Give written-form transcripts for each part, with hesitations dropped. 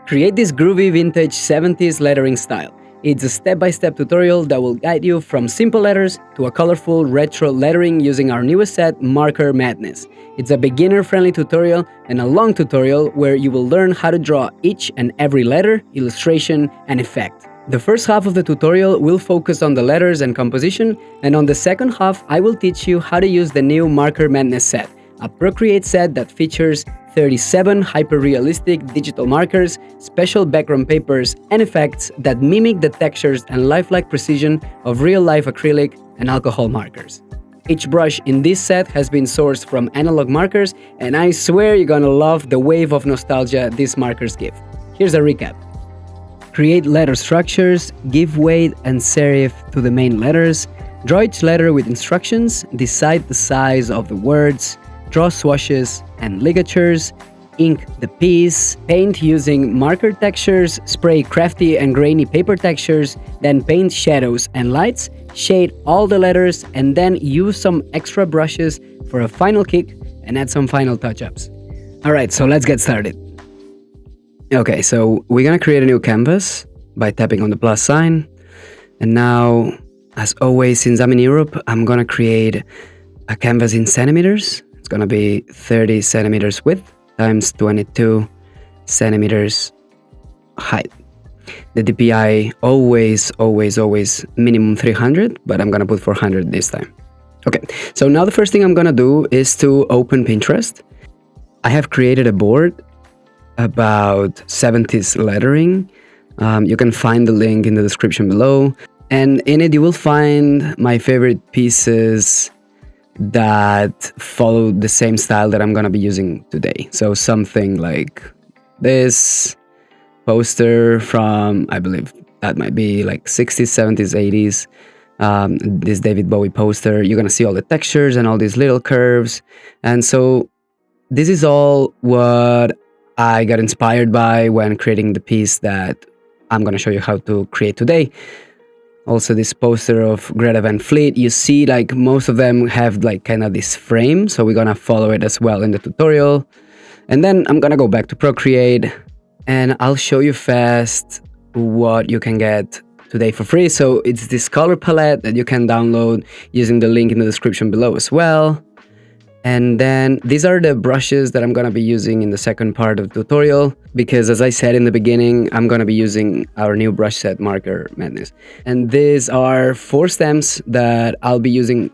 Create this groovy vintage 70s lettering style. It's a step-by-step tutorial that will guide you from simple letters to a colorful retro lettering using our newest set, Marker Madness. It's a beginner-friendly tutorial and a long tutorial where you will learn how to draw each and every letter, illustration, and effect. The first half of the tutorial will focus on the letters and composition, and on the second half I will teach you how to use the new Marker Madness set, a Procreate set that features 37 hyperrealistic digital markers, special background papers, and effects that mimic the textures and lifelike precision of real-life acrylic and alcohol markers. Each brush in this set has been sourced from analog markers, and I swear you're gonna love the wave of nostalgia these markers give. Here's a recap. Create letter structures, give weight and serif to the main letters, draw each letter with instructions, decide the size of the words, draw swashes and ligatures, ink the piece, paint using marker textures, spray crafty and grainy paper textures, then paint shadows and lights, shade all the letters, and then use some extra brushes for a final kick and add some final touch-ups. Alright, so let's get started. Okay, so we're gonna create a new canvas by tapping on the plus sign. And now, as always, since I'm in Europe, I'm gonna create a canvas in centimeters. It's gonna be 30 centimeters width times 22 centimeters height. The DPI always minimum 300, but I'm gonna put 400 this time. Okay, so now the first thing I'm gonna do is to open Pinterest. I have created a board about 70s lettering. You can find the link in the description below, and in it you will find my favorite pieces that follow the same style that I'm gonna be using today. So something like this poster from, I believe that might be like 60s, 70s, 80s. This David Bowie poster. You're gonna see all the textures and all these little curves. And so this is all what I got inspired by when creating the piece that I'm gonna show you how to create today. Also this poster of Greta Van Fleet, you see like most of them have like kind of this frame, so we're gonna follow it as well in the tutorial. And then I'm gonna go back to Procreate and I'll show you fast what you can get today for free. So it's this color palette that you can download using the link in the description below as well. And then these are the brushes that I'm gonna be using in the second part of the tutorial, because as I said in the beginning, I'm gonna be using our new brush set, Marker Madness. And these are 4 stems that I'll be using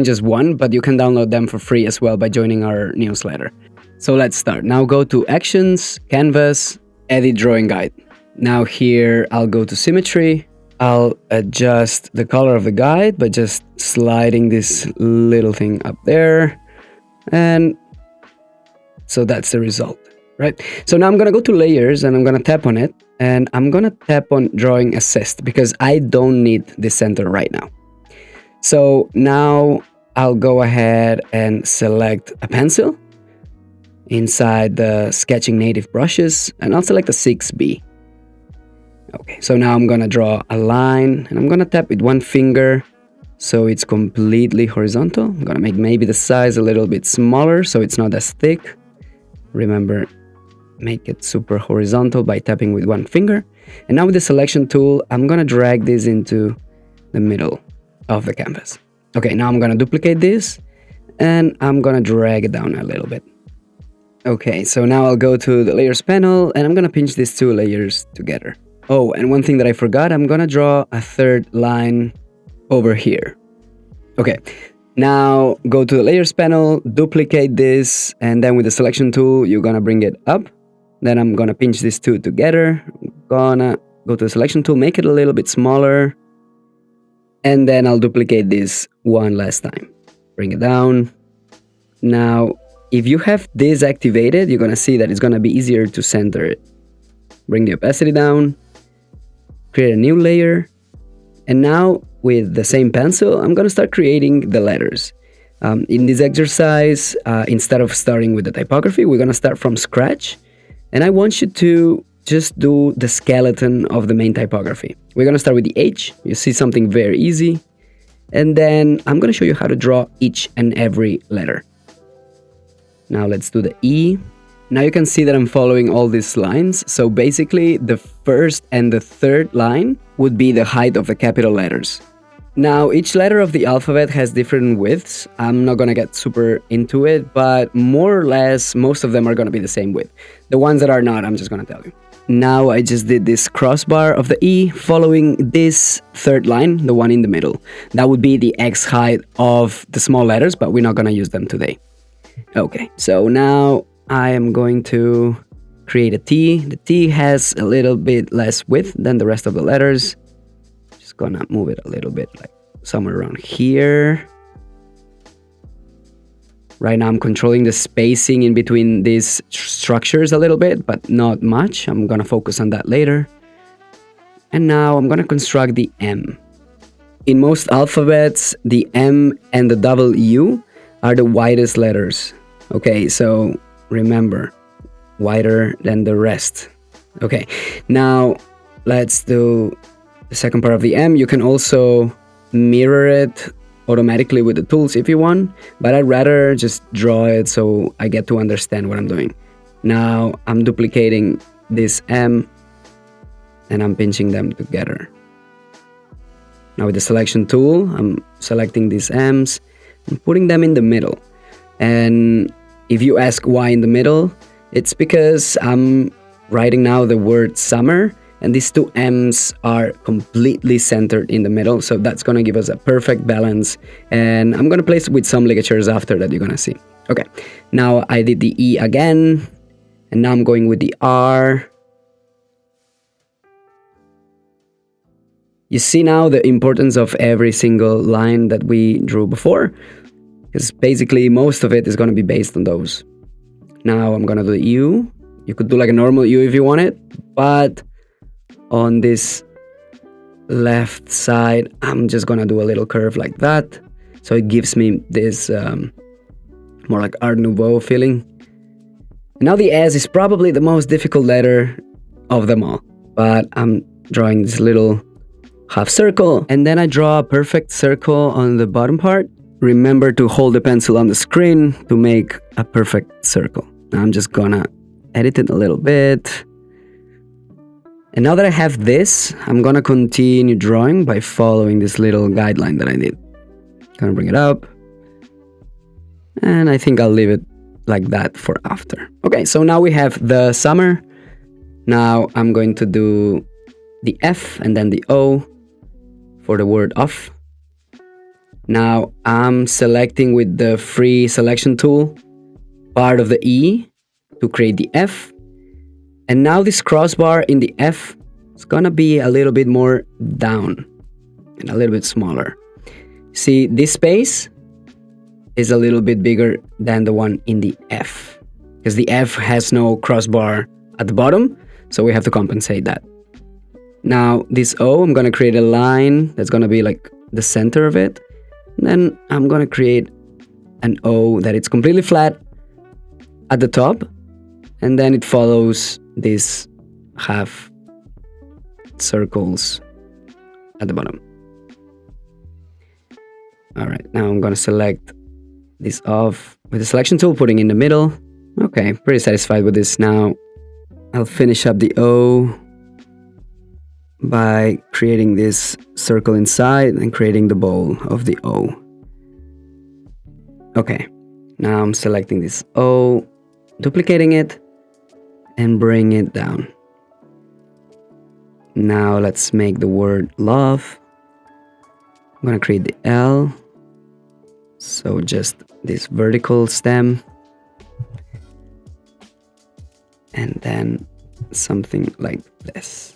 just one, but you can download them for free as well by joining our newsletter. So let's start. Now go to Actions, Canvas, Edit Drawing Guide. Now here I'll go to Symmetry. I'll adjust the color of the guide by just sliding this little thing up there. And so that's the result, right? So now I'm gonna go to layers and I'm gonna tap on it, and I'm gonna tap on drawing assist because I don't need the center right now. So now I'll go ahead and select a pencil inside the sketching native brushes, and I'll select a 6B. Okay, so now I'm gonna draw a line and I'm gonna tap with one finger so it's completely horizontal. I'm gonna make maybe the size a little bit smaller so it's not as thick. Remember, make it super horizontal by tapping with one finger. And now with the selection tool, I'm gonna drag this into the middle of the canvas. Okay, now I'm gonna duplicate this and I'm gonna drag it down a little bit. Okay, so now I'll go to the layers panel and I'm gonna pinch these 2 layers together. Oh, and one thing that I forgot, I'm gonna draw a third line over here. Okay, now go to the layers panel, duplicate this, and then with the selection tool, you're gonna bring it up. Then I'm gonna pinch these 2 together. I'm gonna go to the selection tool, make it a little bit smaller, and then I'll duplicate this one last time. Bring it down. Now, if you have this activated, you're gonna see that it's gonna be easier to center it. Bring the opacity down, create a new layer, and now with the same pencil, I'm gonna start creating the letters. In this exercise, instead of starting with the typography, we're gonna start from scratch, and I want you to just do the skeleton of the main typography. We're gonna start with the H. You see something very easy, and then I'm gonna show you how to draw each and every letter. Now let's do the E. Now you can see that I'm following all these lines. So basically the first and the third line would be the height of the capital letters. Now each letter of the alphabet has different widths. I'm not gonna get super into it, but more or less most of them are gonna be the same width. The ones that are not, I'm just gonna tell you. Now I just did this crossbar of the E following this third line, the one in the middle. That would be the X height of the small letters, but we're not gonna use them today. Okay, so now I am going to create a T. The T has a little bit less width than the rest of the letters. Just gonna move it a little bit, like somewhere around here. Right now I'm controlling the spacing in between these structures a little bit, but not much. I'm gonna focus on that later. And now I'm gonna construct the M. In most alphabets, the M and the W are the widest letters. Okay, so remember, wider than the rest. Okay, now let's do the second part of the M. You can also mirror it automatically with the tools if you want, but I'd rather just draw it so I get to understand what I'm doing. Now I'm duplicating this M and I'm pinching them together. Now with the selection tool, I'm selecting these M's and putting them in the middle. And if you ask why in the middle, it's because I'm writing now the word summer, and these two M's are completely centered in the middle, so that's gonna give us a perfect balance. And I'm gonna place it with some ligatures after that you're gonna see. Okay, now I did the E again, and now I'm going with the R. You see now the importance of every single line that we drew before, because basically most of it is going to be based on those. Now I'm going to do the U. You could do like a normal U if you want it, but on this left side, I'm just going to do a little curve like that. So it gives me this more like Art Nouveau feeling. Now the S is probably the most difficult letter of them all, but I'm drawing this little half circle, and then I draw a perfect circle on the bottom part. Remember to hold the pencil on the screen to make a perfect circle. Now I'm just gonna edit it a little bit. And now that I have this, I'm gonna continue drawing by following this little guideline that I did. Gonna bring it up. And I think I'll leave it like that for after. Okay, so now we have the summer. Now I'm going to do the F and then the O for the word off. Now I'm selecting with the free selection tool part of the E to create the F. And now this crossbar in the F is gonna be a little bit more down and a little bit smaller. See, this space is a little bit bigger than the one in the F, because the F has no crossbar at the bottom, so we have to compensate that. Now this O, I'm gonna create a line that's gonna be like the center of it. And then I'm gonna create an O that it's completely flat at the top, and then it follows these half circles at the bottom. All right, now I'm gonna select this off with the selection tool, putting in the middle. Okay, pretty satisfied with this. Now I'll finish up the O by creating this circle inside and creating the bowl of the O. Okay, now I'm selecting this O, duplicating it, and bring it down. Now let's make the word love. I'm gonna create the L, so just this vertical stem, and then something like this.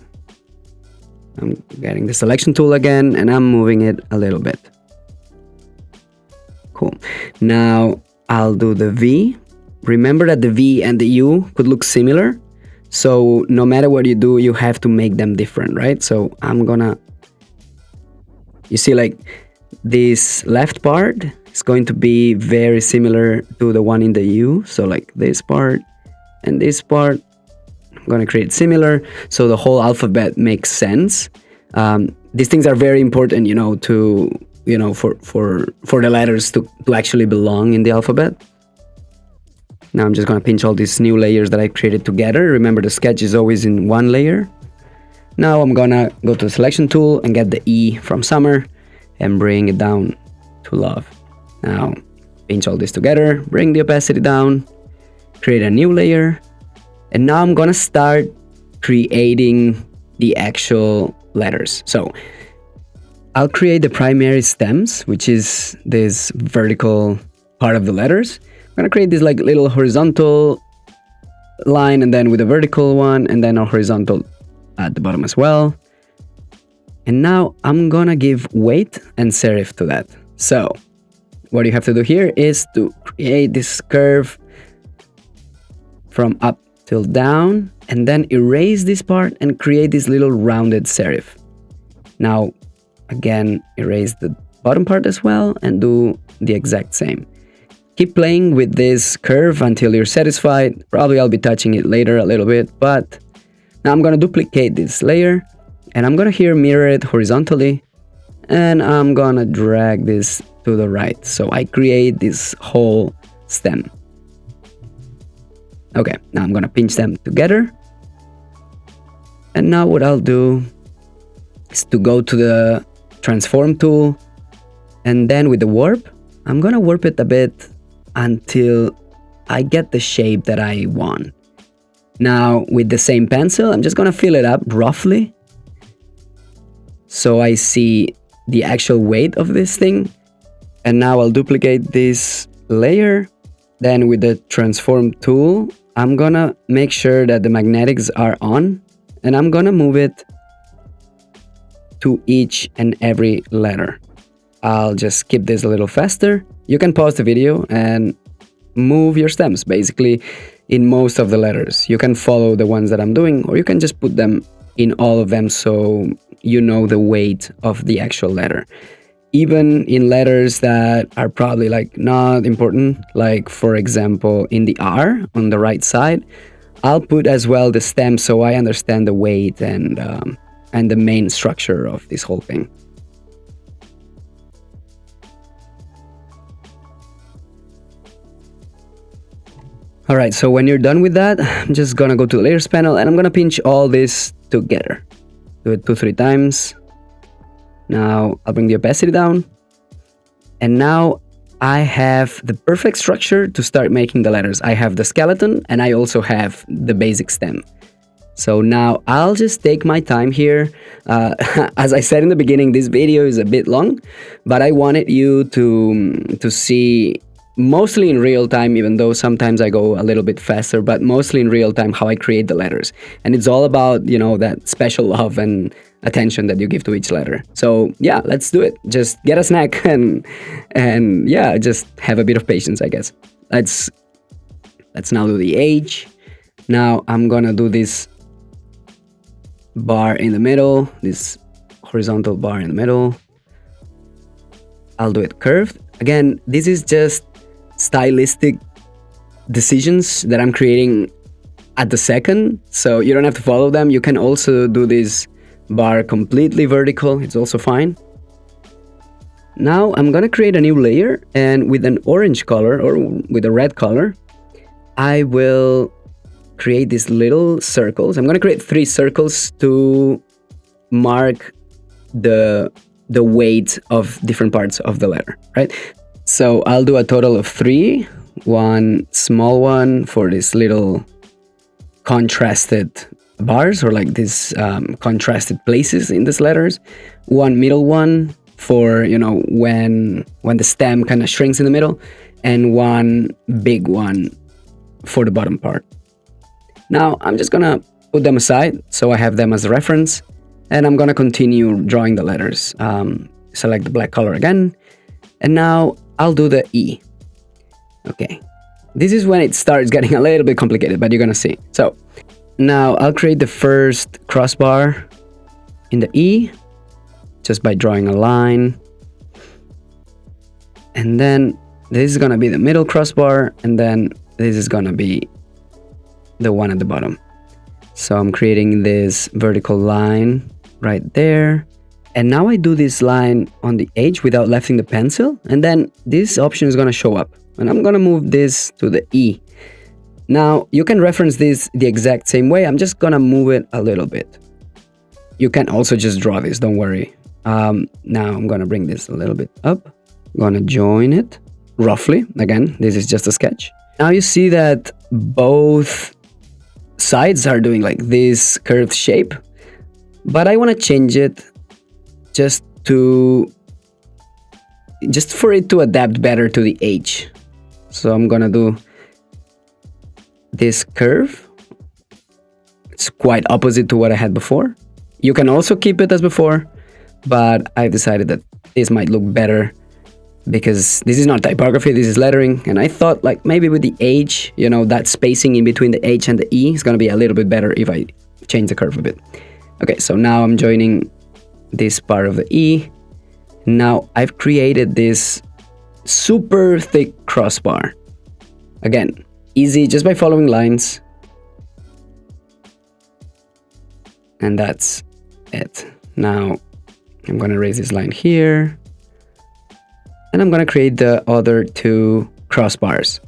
I'm getting the selection tool again, and I'm moving it a little bit. Cool. Now I'll do the V. Remember that the V and the U could look similar, so no matter what you do, you have to make them different, right? So I'm gonna, you see, like this left part is going to be very similar to the one in the U. So like this part and this part, I'm gonna create similar, so the whole alphabet makes sense. These things are very important, to for the letters to actually belong in the alphabet. Now I'm just gonna pinch all these new layers that I created together. Remember, the sketch is always in one layer. Now I'm gonna go to the selection tool and get the E from summer and bring it down to love. Now pinch all this together, bring the opacity down, create a new layer, and now I'm gonna start creating the actual letters. So I'll create the primary stems, which is this vertical part of the letters. I'm gonna create this like little horizontal line, and then with a vertical one, and then a horizontal at the bottom as well. And now I'm gonna give weight and serif to that. So what you have to do here is to create this curve from up till down, and then erase this part and create this little rounded serif. Now again, erase the bottom part as well and do the exact same. Keep playing with this curve until you're satisfied. Probably I'll be touching it later a little bit, but now I'm gonna duplicate this layer and I'm gonna here mirror it horizontally, and I'm gonna drag this to the right so I create this whole stem. Okay, now I'm gonna pinch them together, and now what I'll do is to go to the transform tool, and then with the warp I'm gonna warp it a bit until I get the shape that I want. Now with the same pencil I'm just gonna fill it up roughly so I see the actual weight of this thing. And now I'll duplicate this layer. Then with the transform tool I'm gonna make sure that the magnetics are on, and I'm gonna move it to each and every letter. I'll just skip this a little faster. You can pause the video and move your stems basically in most of the letters. You can follow the ones that I'm doing, or you can just put them in all of them so you know the weight of the actual letter. Even in letters that are probably like not important, like for example in the R on the right side, I'll put as well the stem so I understand the weight and the main structure of this whole thing. Alright, so when you're done with that, I'm just gonna go to the layers panel and I'm gonna pinch all this together. Do it 2-3 times. Now I'll bring the opacity down, and now I have the perfect structure to start making the letters. I have the skeleton and I also have the basic stem. So now I'll just take my time here. As I said in the beginning, this video is a bit long, but I wanted you to see mostly in real time, even though sometimes I go a little bit faster, but mostly in real time how I create the letters. And it's all about, you know, that special love and attention that you give to each letter. So yeah, let's do it. Just get a snack and yeah, just have a bit of patience, I guess. Let's now do the H. Now I'm gonna do this bar in the middle, this horizontal bar in the middle. I'll do it curved. Again, this is just stylistic decisions that I'm creating at the second, so you don't have to follow them. You can also do this bar completely vertical, it's also fine. Now I'm gonna create a new layer, and with an orange color or with a red color I will create these little circles. I'm gonna create 3 circles to mark the weight of different parts of the letter, right? So I'll do a total of 3. One small one for this little contrasted bars, or like these contrasted places in these letters. One middle one for, you know, when the stem kind of shrinks in the middle, and one big one for the bottom part. Now I'm just gonna put them aside so I have them as a reference, and I'm gonna continue drawing the letters. Select the black color again, and now I'll do the E. Okay, this is when it starts getting a little bit complicated, but you're gonna see. So now I'll create the first crossbar in the E just by drawing a line, and then this is gonna be the middle crossbar, and then this is gonna be the one at the bottom. So I'm creating this vertical line right there. And now I do this line on the H without lifting the pencil, and then this option is gonna show up. And I'm gonna move this to the E. Now, you can reference this the exact same way. I'm just gonna move it a little bit. You can also just draw this, don't worry. Now I'm gonna bring this a little bit up. I'm gonna join it roughly. Again, this is just a sketch. Now you see that both sides are doing like this curved shape, but I wanna change it just for it to adapt better to the edge. So I'm gonna do this curve. It's quite opposite to what I had before. You can also keep it as before, but I've decided that this might look better because this is not typography, this is lettering. And I thought like maybe with the H, you know, that spacing in between the H and the E is gonna be a little bit better if I change the curve a bit. Okay, so now I'm joining this part of the E. Now I've created this super thick crossbar. Again, easy just by following lines. And that's it. Now I'm gonna raise this line here. And I'm gonna create the other two crossbars.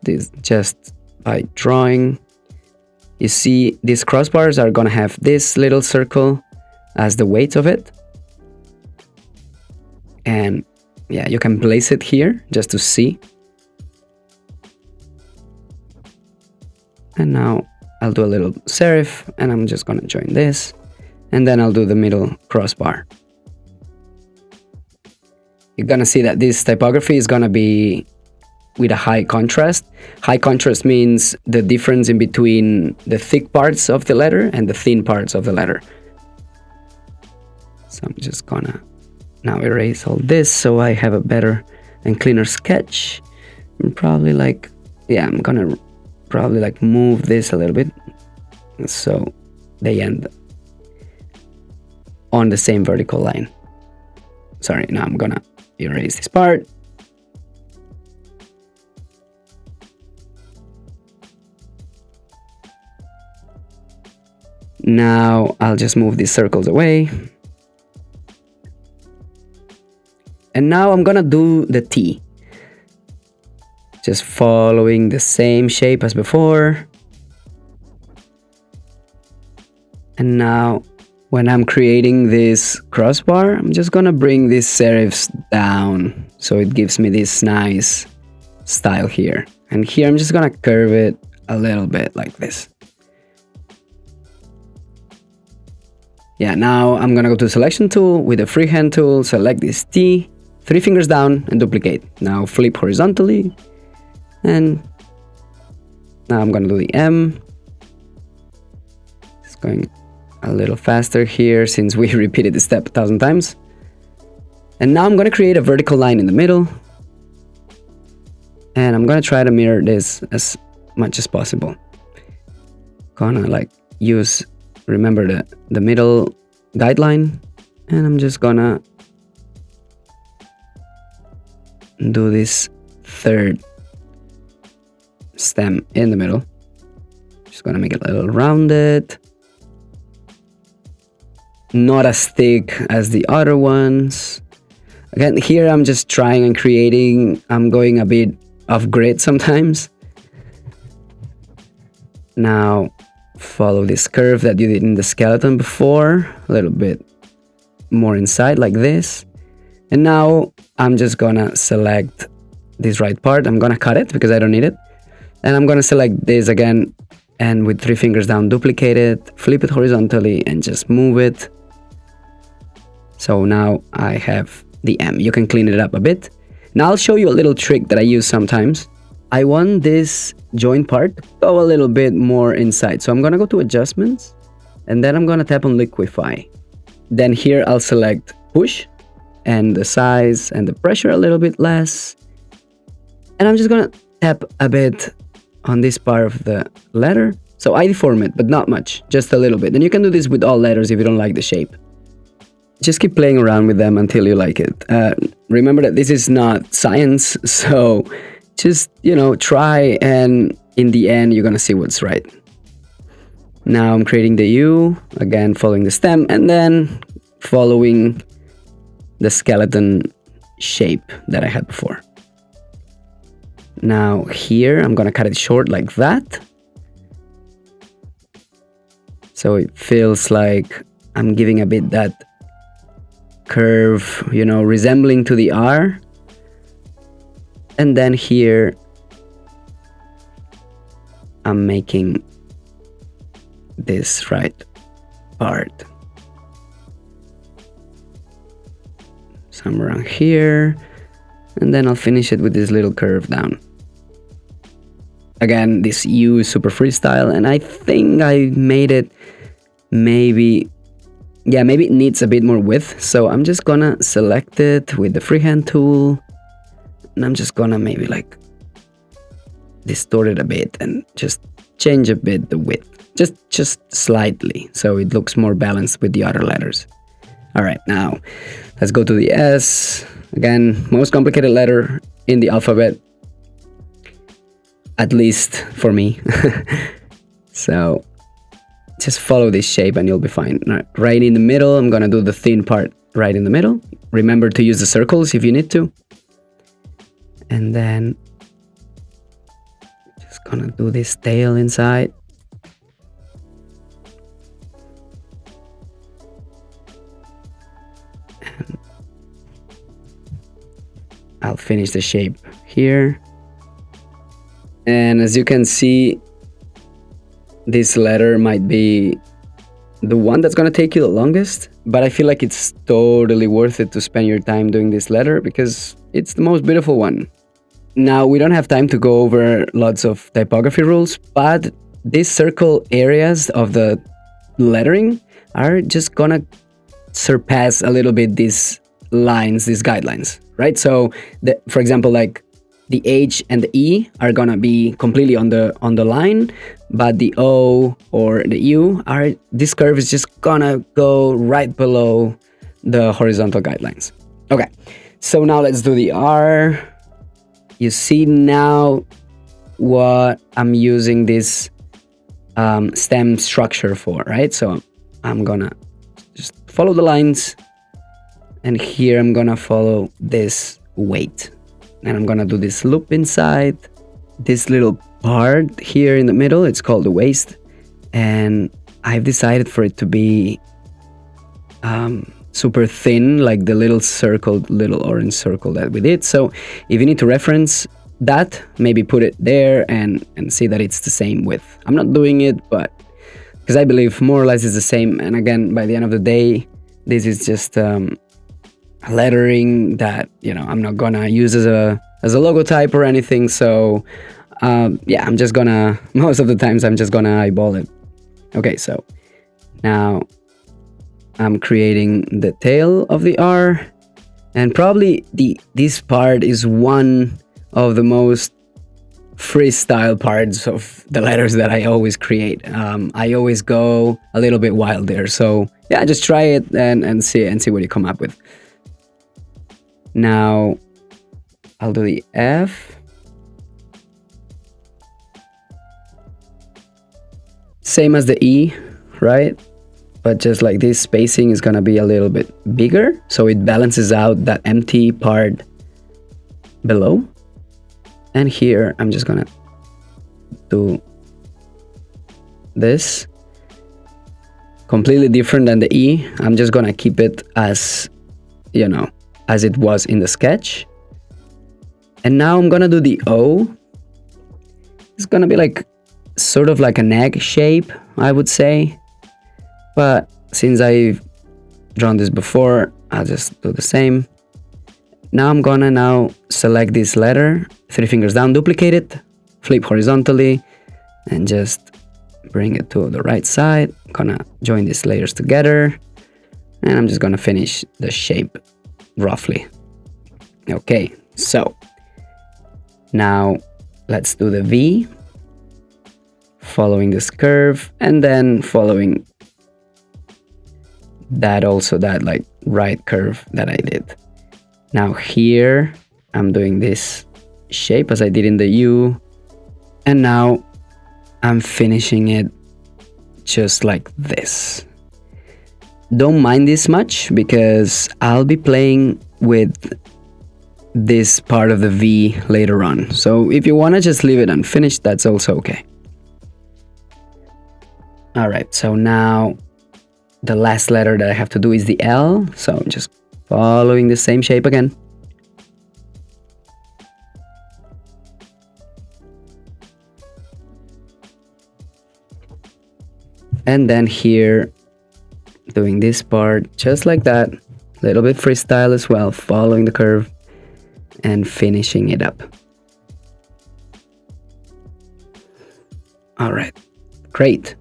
This just by drawing. You see these crossbars are gonna have this little circle as the weight of it. And yeah, you can place it here just to see. And now I'll do a little serif and I'm just gonna join this. And then I'll do the middle crossbar. You're gonna see that this typography is gonna be with a high contrast. High contrast means the difference in between the thick parts of the letter and the thin parts of the letter. So I'm just gonna now erase all this so I have a better and cleaner sketch. And probably like, yeah, I'm gonna probably like move this a little bit so they end on the same vertical line. Sorry, now I'm gonna erase this part. Now I'll just move these circles away. And now I'm gonna do the T. Just following the same shape as before. And now when I'm creating this crossbar, I'm just gonna bring these serifs down so it gives me this nice style here. And here I'm just gonna curve it a little bit like this. Yeah, now I'm gonna go to the selection tool with the freehand tool, select this T, 3 fingers down and duplicate. Now flip horizontally. And now I'm gonna do the M. It's going a little faster here since we repeated the step 1,000 times. And now I'm gonna create a vertical line in the middle. And I'm gonna try to mirror this as much as possible. Gonna like remember the middle guideline. And I'm just gonna do this third stem in the middle. Just gonna make it a little rounded. Not as thick as the other ones. Again, here I'm just trying and creating. I'm going a bit off grid sometimes. Now follow this curve that you did in the skeleton before, a little bit more inside like this. And now I'm just gonna select this right part. I'm gonna cut it because I don't need it. And I'm gonna select this again and with 3 fingers down, duplicate it, flip it horizontally and just move it. So now I have the M. You can clean it up a bit. Now I'll show you a little trick that I use sometimes. I want this joint part to go a little bit more inside. So I'm gonna go to adjustments and then I'm gonna tap on liquify. Then here I'll select push and the size and the pressure a little bit less. And I'm just gonna tap a bit on this part of the letter. So I deform it, but not much, just a little bit. And you can do this with all letters if you don't like the shape. Just keep playing around with them until you like it. Remember that this is not science, so just, try, and in the end, you're gonna see what's right. Now I'm creating the U, again, following the stem, and then following the skeleton shape that I had before. Now here, I'm gonna cut it short like that. So it feels like I'm giving a bit that curve, you know, resembling to the R. And then here, I'm making this right part. Somewhere around here. And then I'll finish it with this little curve down. Again, this U is super freestyle, and I think I made it maybe it needs a bit more width. So I'm just gonna select it with the freehand tool, and I'm just gonna maybe like distort it a bit and just change a bit the width, just slightly, so it looks more balanced with the other letters. All right, now let's go to the S. Again, most complicated letter in the alphabet, at least for me. So just follow this shape and you'll be fine. Right in the middle, I'm gonna do the thin part right in the middle. Remember to use the circles if you need to. And then just gonna do this tail inside. And I'll finish the shape here. And as you can see, this letter might be the one that's gonna take you the longest, but I feel like it's totally worth it to spend your time doing this letter because it's the most beautiful one. Now, we don't have time to go over lots of typography rules, but these circle areas of the lettering are just gonna surpass a little bit these lines, these guidelines, right? So, for example, like the H and the E are gonna be completely on the line, but the O or the U this curve is just gonna go right below the horizontal guidelines. Okay, so now let's do the R. You see now what I'm using this stem structure for, right? So I'm gonna just follow the lines, and here I'm gonna follow this weight. And I'm gonna do this loop inside this little part here in the middle. It's called the waist, and I've decided for it to be super thin, like the little orange circle that we did. So if you need to reference that, maybe put it there and see that it's the same width. I'm not doing it, but because I believe more or less it's the same. And again, by the end of the day, this is just lettering that, you know, I'm not gonna use as a logotype or anything. So yeah, I'm just gonna, most of the times I'm just gonna eyeball it. Okay, so now I'm creating the tail of the R, and probably this part is one of the most freestyle parts of the letters that I always create. I always go a little bit wild there. So yeah, just try it and see what you come up with. Now I'll do the F. Same as the E, right? But just like this spacing is gonna be a little bit bigger, so it balances out that empty part below. And here I'm just gonna do this. Completely different than the E. I'm just gonna keep it as, you know, as it was in the sketch. And now I'm gonna do the O. It's gonna be like sort of like an egg shape, I would say. But since I've drawn this before, I'll just do the same. Now I'm gonna select this letter, 3 fingers down, duplicate it, flip horizontally, and just bring it to the right side. I'm gonna join these layers together, and I'm just gonna finish the shape roughly. Okay, so now let's do the V, following this curve, and then following that like right curve that I did. Now here I'm doing this shape as I did in the U, and now I'm finishing it just like this. Don't mind this much because I'll be playing with this part of the V later on. So if you want to just leave it unfinished, that's also okay. All right, so now the last letter that I have to do is the L. So I'm just following the same shape again. And then here, doing this part just like that, a little bit freestyle as well, following the curve and finishing it up. All right, great.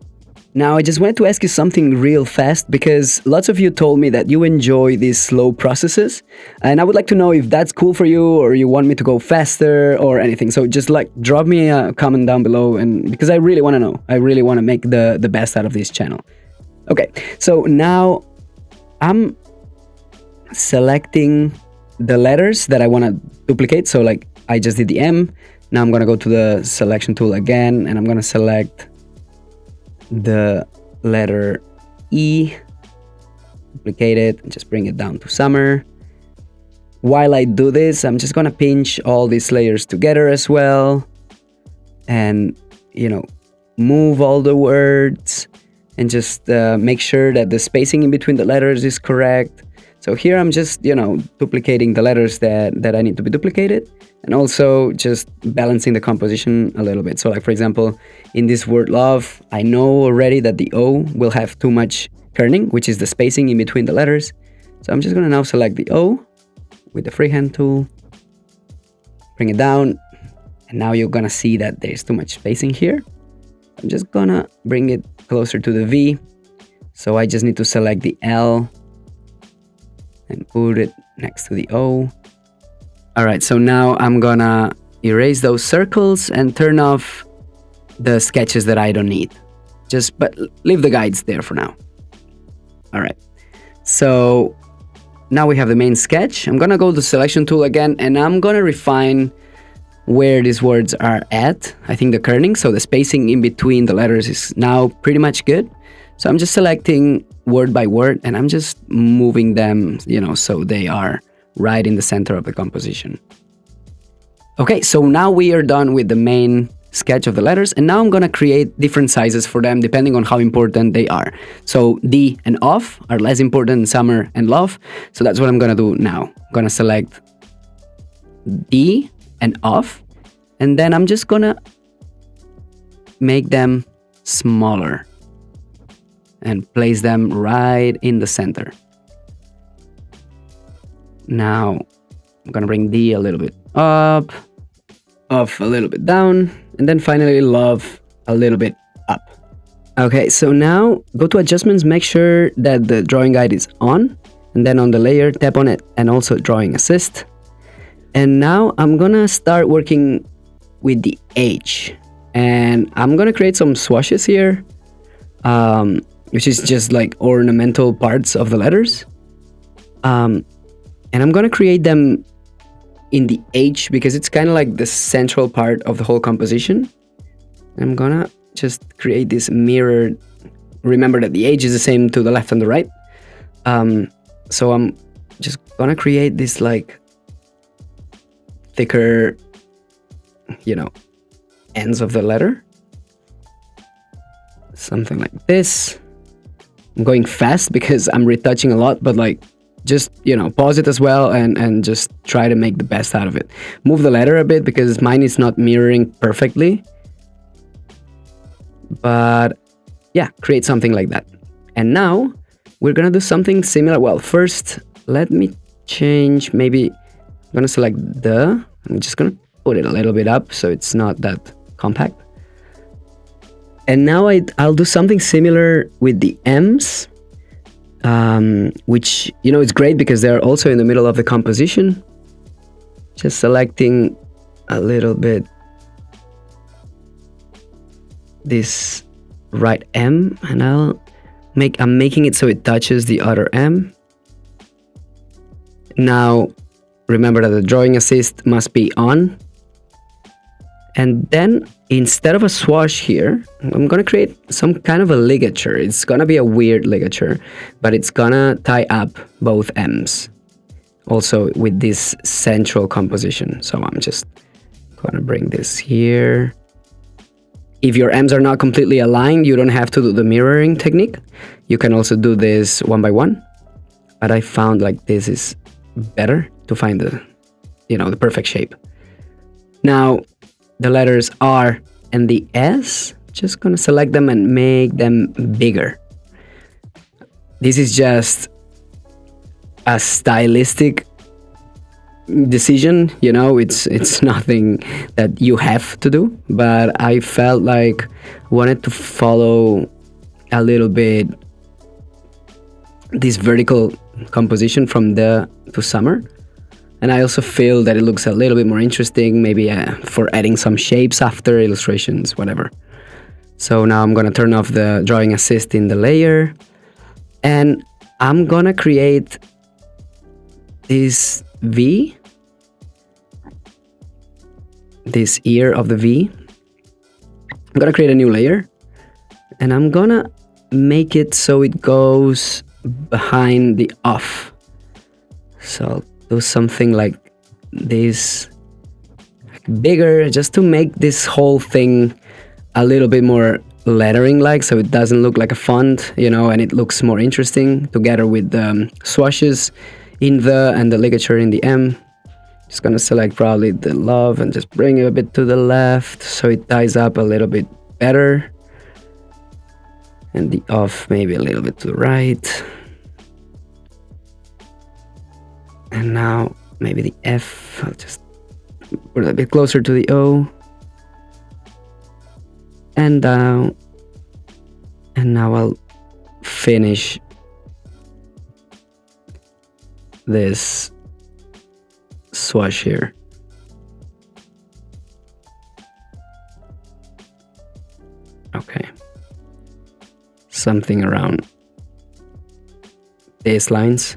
Now, I just wanted to ask you something real fast because lots of you told me that you enjoy these slow processes, and I would like to know if that's cool for you or you want me to go faster or anything. So just like drop me a comment down below, and because I really want to know. I really want to make the best out of this channel. Okay, so now I'm selecting the letters that I want to duplicate. So like I just did the M. Now I'm going to go to the selection tool again, and I'm going to select the letter E, duplicate it, and just bring it down to summer. While I do this, I'm just gonna pinch all these layers together as well, and move all the words, and just make sure that the spacing in between the letters is correct. So here I'm just duplicating the letters that I need to be duplicated, and also just balancing the composition a little bit. So like for example, in this word love, I know already that the O will have too much kerning, which is the spacing in between the letters. So I'm just gonna now select the O with the freehand tool, bring it down, and now you're gonna see that there's too much spacing here. I'm just gonna bring it closer to the V. So I just need to select the L and put it next to the O. All right, so now I'm gonna erase those circles and turn off the sketches that I don't need. But leave the guides there for now. All right, so now we have the main sketch. I'm gonna go to the selection tool again, and I'm gonna refine where these words are at. I think the kerning, so the spacing in between the letters is now pretty much good. So I'm just selecting word by word, and I'm just moving them, so they are right in the center of the composition. Okay, so now we are done with the main sketch of the letters, and now I'm gonna create different sizes for them depending on how important they are. So D and off are less important than summer and love, so that's what I'm gonna do now. I'm gonna select D and off, and then I'm just gonna make them smaller and place them right in the center. Now I'm gonna bring D a little bit up, off a little bit down, and then finally love a little bit up. Okay, so now go to adjustments, make sure that the drawing guide is on, and then on the layer, tap on it, and also drawing assist. And now I'm gonna start working with the H, and I'm gonna create some swashes here, which is just like ornamental parts of the letters. And I'm gonna create them in the H because it's kind of like the central part of the whole composition. I'm gonna just create this mirrored. Remember that the H is the same to the left and the right. So I'm just gonna create this like thicker, ends of the letter. Something like this. I'm going fast because I'm retouching a lot, but like just pause it as well and just try to make the best out of it. Move the letter a bit because mine is not mirroring perfectly, but yeah, create something like that. And now we're gonna do something similar. Well, first let me change, maybe I'm gonna select I'm just gonna put it a little bit up so it's not that compact. And now I'll do something similar with the M's, which, it's great because they're also in the middle of the composition. Just selecting a little bit this right M, and I'm making it so it touches the other M. Now, remember that the drawing assist must be on. And then instead of a swash here, I'm gonna create some kind of a ligature. It's gonna be a weird ligature, but it's gonna tie up both M's. also with this central composition. So I'm just gonna bring this here. If your M's are not completely aligned, you don't have to do the mirroring technique. You can also do this one by one, but I found like this is better to find the, the perfect shape. Now, the letters R and the S, just gonna select them and make them bigger. This is just a stylistic decision, it's nothing that you have to do, but I felt like I wanted to follow a little bit this vertical composition from the to summer, and I also feel that it looks a little bit more interesting, maybe for adding some shapes after illustrations, whatever. So now I'm gonna turn off the drawing assist in the layer, and I'm gonna create this V, this ear of the V. I'm gonna create a new layer, and I'm gonna make it so it goes behind the off. So I'll do something like this, bigger, just to make this whole thing a little bit more lettering like, so it doesn't look like a font, and it looks more interesting together with the swashes in the and the ligature in the M. Just gonna select probably the love and just bring it a bit to the left so it ties up a little bit better, and the off maybe a little bit to the right, and now maybe the F, I'll just put it a bit closer to the O, and down, and now I'll finish this swash here. Okay, something around these lines.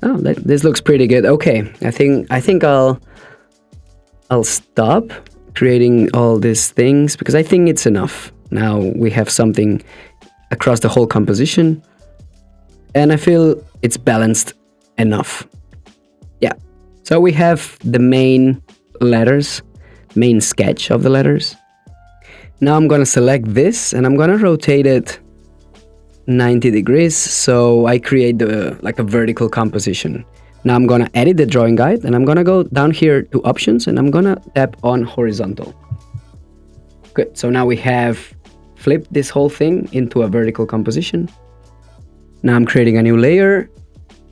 Oh, this looks pretty good. Okay, I think I'll stop creating all these things because I think it's enough. Now we have something across the whole composition, and I feel it's balanced enough. Yeah, so we have the main letters, main sketch of the letters. Now I'm gonna select this and I'm gonna rotate it 90 degrees so I create like a vertical composition. Now I'm gonna edit the drawing guide, and I'm gonna go down here to options, and I'm gonna tap on horizontal. Good, so now we have flipped this whole thing into a vertical composition. Now I'm creating a new layer,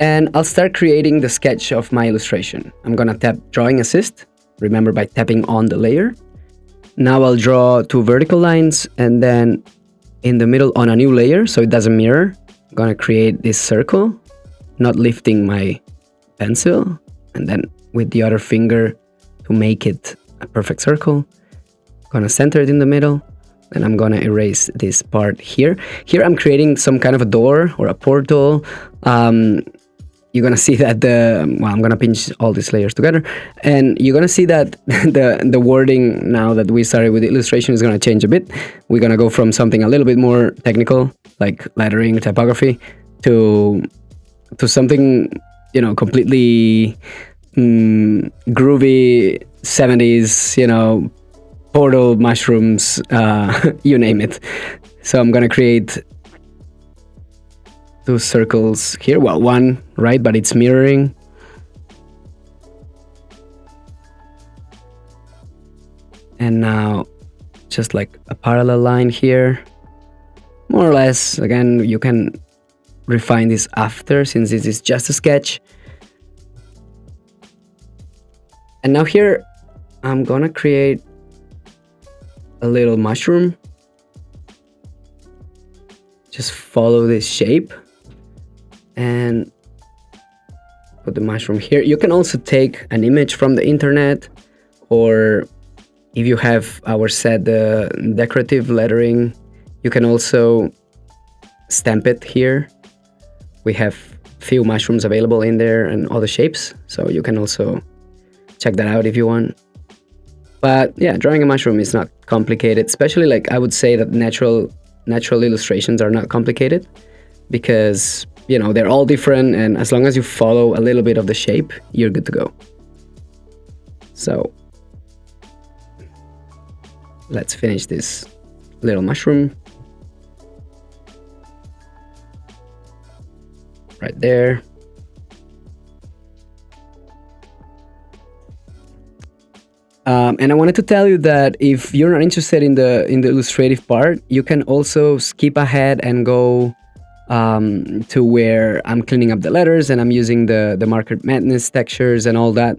and I'll start creating the sketch of my illustration. I'm gonna tap drawing assist, remember, by tapping on the layer. Now I'll draw two vertical lines, and then in the middle on a new layer so it doesn't mirror, I'm gonna create this circle, not lifting my pencil, and then with the other finger to make it a perfect circle, I'm gonna center it in the middle, and I'm gonna erase this part here. Here I'm creating some kind of a door or a portal. You're gonna see that I'm gonna pinch all these layers together, and you're gonna see that the wording now that we started with the illustration is gonna change a bit. We're gonna go from something a little bit more technical, like lettering, typography, to something completely groovy 70s, portal, mushrooms, you name it. So I'm gonna create two circles here. Well, one, right, but it's mirroring. And now just like a parallel line here. More or less, again, you can refine this after, since this is just a sketch. And now here I'm gonna create a little mushroom. Just follow this shape and put the mushroom here. You can also take an image from the internet, or if you have our set decorative lettering, you can also stamp it here. We have few mushrooms available in there and other shapes, so you can also check that out if you want. But yeah, drawing a mushroom is not complicated, especially, like, I would say that natural illustrations are not complicated, because you know, they're all different, and as long as you follow a little bit of the shape, you're good to go. So let's finish this little mushroom right there. And I wanted to tell you that if you're not interested in the illustrative part, you can also skip ahead and go to where I'm cleaning up the letters and I'm using the marker madness textures and all that.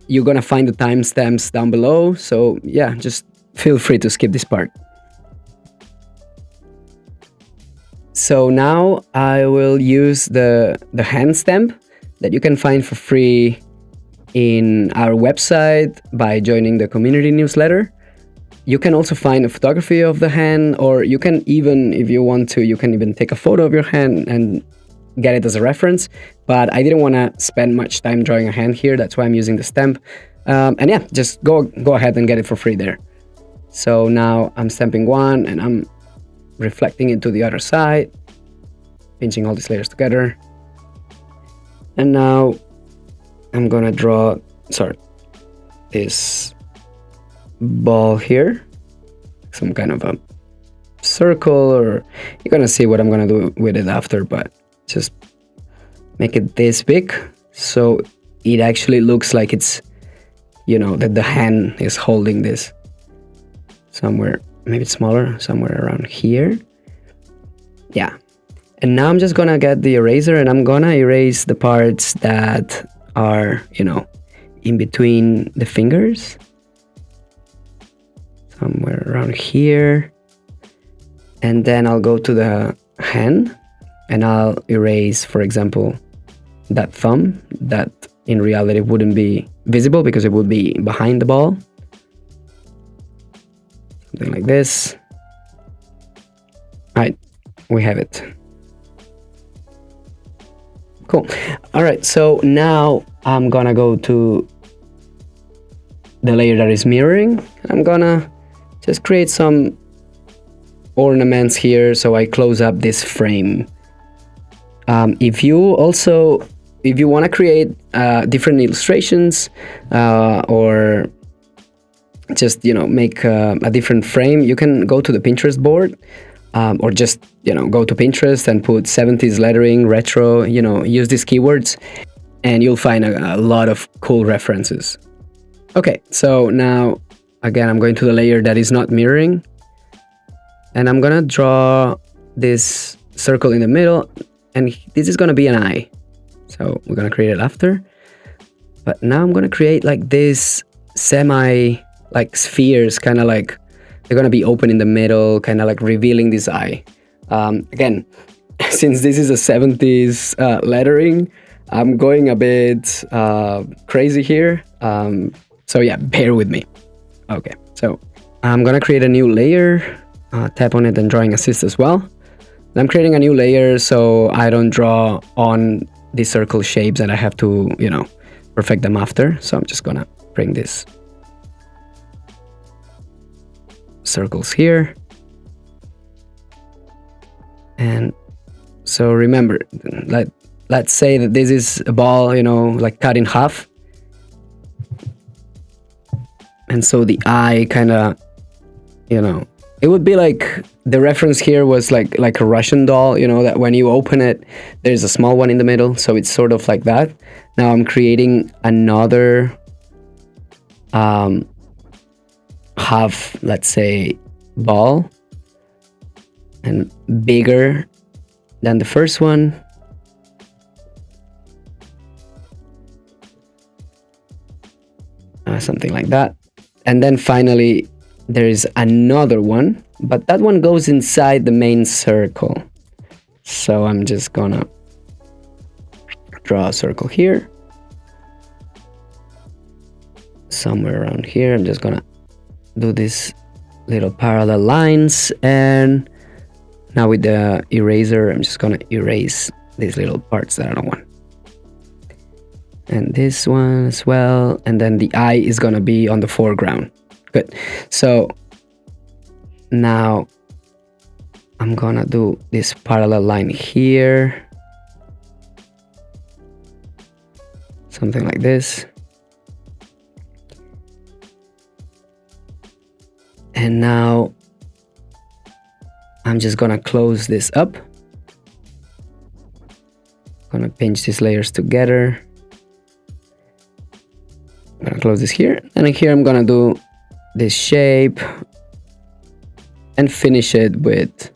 You're gonna find the timestamps down below, so yeah, just feel free to skip this part. So now I will use the hand stamp that you can find for free in our website by joining the community newsletter. You can also find a photography of the hand, or you can even, if you want to, you can even take a photo of your hand and get it as a reference. But I didn't want to spend much time drawing a hand here, that's why I'm using the stamp. And yeah, just go ahead and get it for free there. So now I'm stamping one and I'm reflecting it to the other side, pinching all these layers together. And now I'm gonna draw, this ball here, some kind of a circle, or you're gonna see what I'm gonna do with it after, but just make it this big so it actually looks like it's, you know, that the hand is holding this somewhere, maybe it's smaller, somewhere around here. Yeah. And now I'm just gonna get the eraser and I'm gonna erase the parts that are, you know, in between the fingers, somewhere around here. And then I'll go to the hand and I'll erase, for example, that thumb that in reality wouldn't be visible because it would be behind the ball. Something like this. All right, we have it. Cool. All right, so now I'm gonna go to the layer that is mirroring. I'm gonna just create some ornaments here so I close up this frame. If you want to create different illustrations or just, you know, make a different frame, you can go to the Pinterest board. Or just, you know, go to Pinterest and put 70s lettering, retro, you know, use these keywords and you'll find a lot of cool references. Okay, so now, again, I'm going to the layer that is not mirroring and I'm gonna draw this circle in the middle and this is gonna be an eye. So we're gonna create it after. But now I'm gonna create like this like spheres, kind of like they're gonna be open in the middle, kind of like revealing this eye. Again, since this is a 70s lettering, I'm going a bit crazy here. So yeah, bear with me. Okay, so I'm gonna create a new layer, tap on it and drawing assist as well. And I'm creating a new layer so I don't draw on these circle shapes and I have to, you know, perfect them after. So I'm just gonna bring this circles here. And so remember, let's say that this is a ball, you know, like cut in half. And so the eye kind of, you know, it would be like the reference here was like a Russian doll, you know, that when you open it, there's a small one in the middle. So it's sort of like that. Now I'm creating another half, let's say, ball and bigger than the first one. Something like that. And then finally there is another one, but that one goes inside the main circle. So I'm just gonna draw a circle here, somewhere around here. I'm just gonna do these little parallel lines, and now with the eraser I'm just gonna erase these little parts that I don't want, and this one as well. And then the eye is gonna be on the foreground. Good. So now I'm gonna do this parallel line here, something like this. And now I'm just gonna close this up. Gonna pinch these layers together. I'm gonna close this here, and here I'm gonna do this shape and finish it with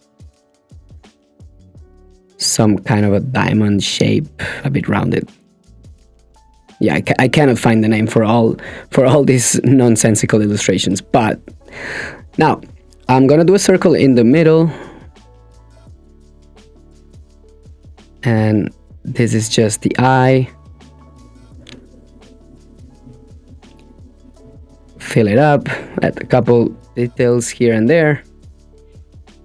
some kind of a diamond shape, a bit rounded. Yeah, I cannot find the name for all these nonsensical illustrations, but now I'm gonna do a circle in the middle, and this is just the eye. Fill it up, add a couple details here and there,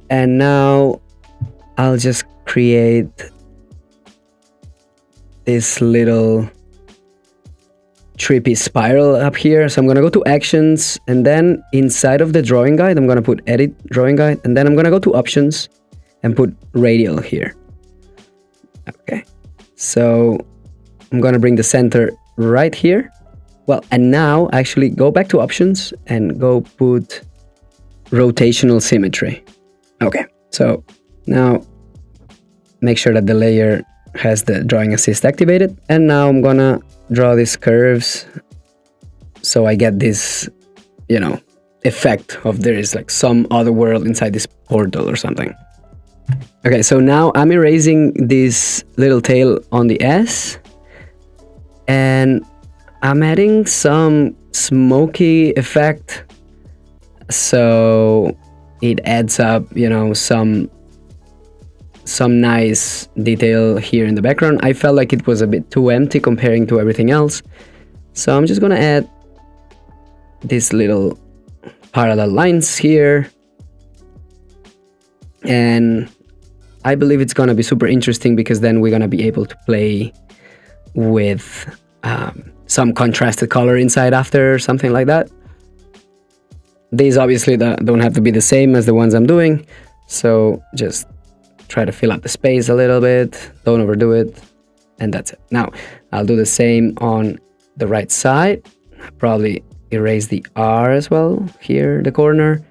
and now I'll just create this little trippy spiral up here. So I'm gonna go to actions, and then inside of the drawing guide I'm gonna put edit drawing guide, and then I'm gonna go to options and put radial here. Okay, so I'm gonna bring the center right here. Well, and now actually go back to options and go put rotational symmetry. Okay, so now make sure that the layer has the drawing assist activated, and now I'm gonna draw these curves so I get this, you know, effect of there is like some other world inside this portal or something. Okay, so now I'm erasing this little tail on the S, and I'm adding some smoky effect, so it adds up, you know, some nice detail here in the background. I felt like it was a bit too empty comparing to everything else, so I'm just gonna add these little parallel lines here, and I believe it's gonna be super interesting because then we're gonna be able to play with some contrasted color inside after, something like that. These obviously don't have to be the same as the ones I'm doing, so just try to fill up the space a little bit, don't overdo it, and that's it. Now I'll do the same on the right side. Probably erase the R as well here, the corner,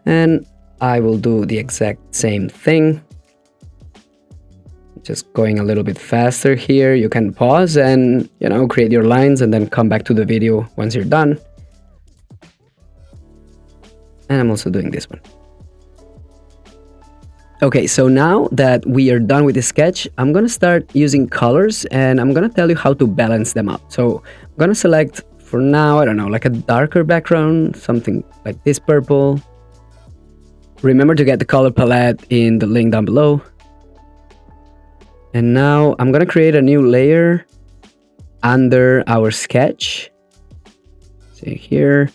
and I will do the exact same thing. Just going a little bit faster here. You can pause and, you know, create your lines and then come back to the video once you're done. And I'm also doing this one. Okay, so now that we are done with the sketch, I'm gonna start using colors, and I'm gonna tell you how to balance them up. So I'm gonna select, for now, I don't know, like a darker background, something like this purple. Remember to get the color palette in the link down below. And now I'm gonna create a new layer under our sketch. See here.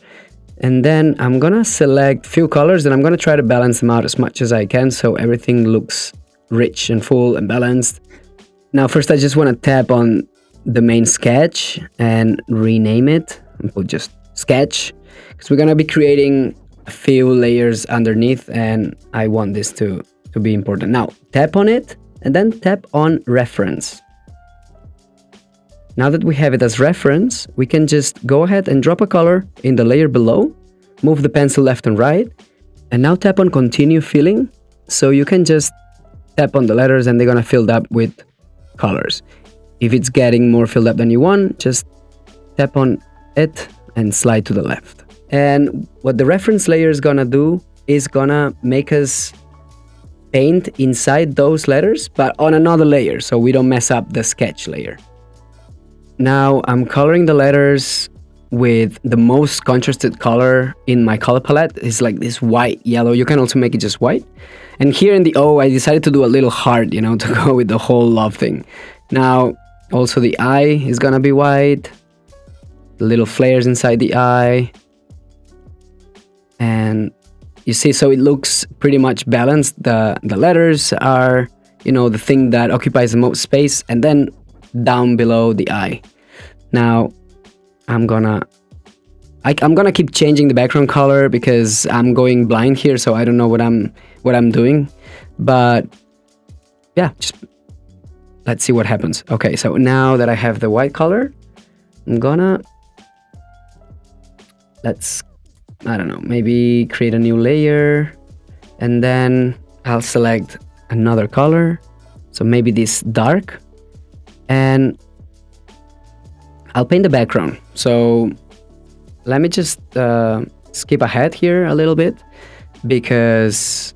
And then I'm gonna select few colors, and I'm gonna try to balance them out as much as I can so everything looks rich and full and balanced. Now first I just wanna tap on the main sketch and rename it and put just sketch, because we're gonna be creating a few layers underneath, and I want this to be important. Now tap on it, and then tap on reference. Now that we have it as reference, we can just go ahead and drop a color in the layer below, move the pencil left and right, and now tap on continue filling. So you can just tap on the letters and they're gonna fill up with colors. If it's getting more filled up than you want, just tap on it and slide to the left. And what the reference layer is gonna do is gonna make us paint inside those letters, but on another layer, so we don't mess up the sketch layer. Now I'm coloring the letters with the most contrasted color in my color palette. It's like this white yellow. You can also make it just white. And here in the O, I decided to do a little heart, you know, to go with the whole love thing. Now also the eye is gonna be white, the little flares inside the eye, and you see, so it looks pretty much balanced. The letters are, you know, the thing that occupies the most space, and then down below the eye. Now I'm gonna keep changing the background color because I'm going blind here, so I don't know what I'm doing. But yeah, just let's see what happens. Okay, so now that I have the white color, I'm gonna, I don't know, maybe create a new layer, and then I'll select another color. So maybe this dark, and I'll paint the background. So let me just skip ahead here a little bit, because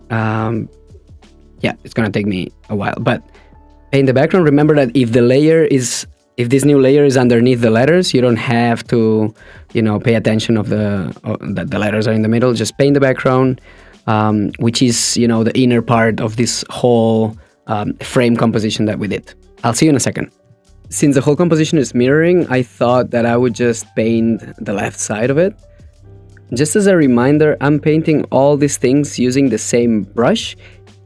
yeah, it's gonna take me a while. But paint the background. Remember that if this new layer is underneath the letters, you don't have to, pay attention that the letters are in the middle. Just paint the background, which is, the inner part of this whole frame composition that we did. I'll see you in a second. Since the whole composition is mirroring, I thought that I would just paint the left side of it. Just as a reminder, I'm painting all these things using the same brush,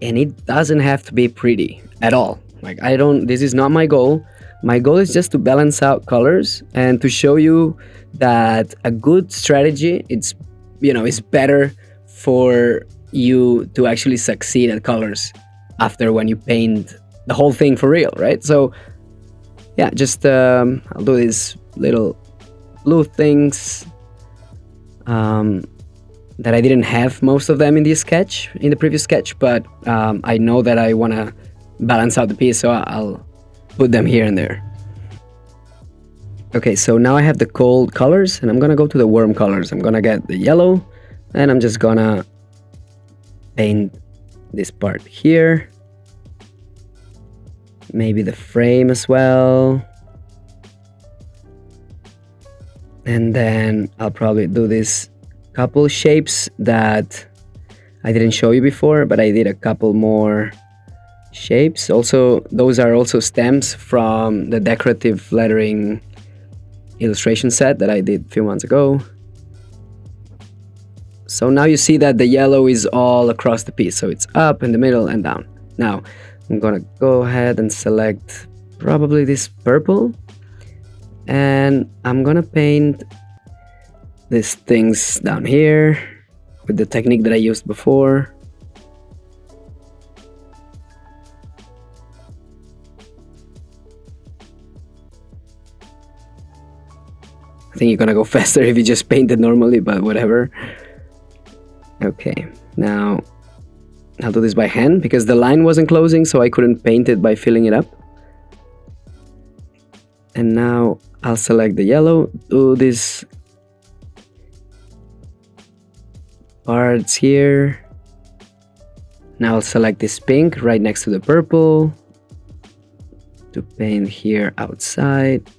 and it doesn't have to be pretty at all. Like, this is not my goal. My goal is just to balance out colors and to show you that a good strategy, it's better for you to actually succeed at colors after when you paint the whole thing for real, right? So yeah, just I'll do these little blue things that I didn't have most of them in the previous sketch, but I know that I want to balance out the piece, so I'll put them here and there. Okay, so now I have the cold colors, and I'm gonna go to the warm colors. I'm gonna get the yellow, and I'm just gonna paint this part here. Maybe the frame as well. And then I'll probably do this couple shapes that I didn't show you before, but I did a couple more shapes. Also, those are also stems from the decorative lettering illustration set that I did a few months ago. So now you see that the yellow is all across the piece. So it's up in the middle and down. Now I'm gonna go ahead and select probably this purple, and I'm gonna paint these things down here with the technique that I used before. I think you're gonna go faster if you just paint it normally, but whatever. Okay, now I'll do this by hand because the line wasn't closing, so I couldn't paint it by filling it up. And now I'll select the yellow, do these parts here. Now I'll select this pink right next to the purple to paint here outside.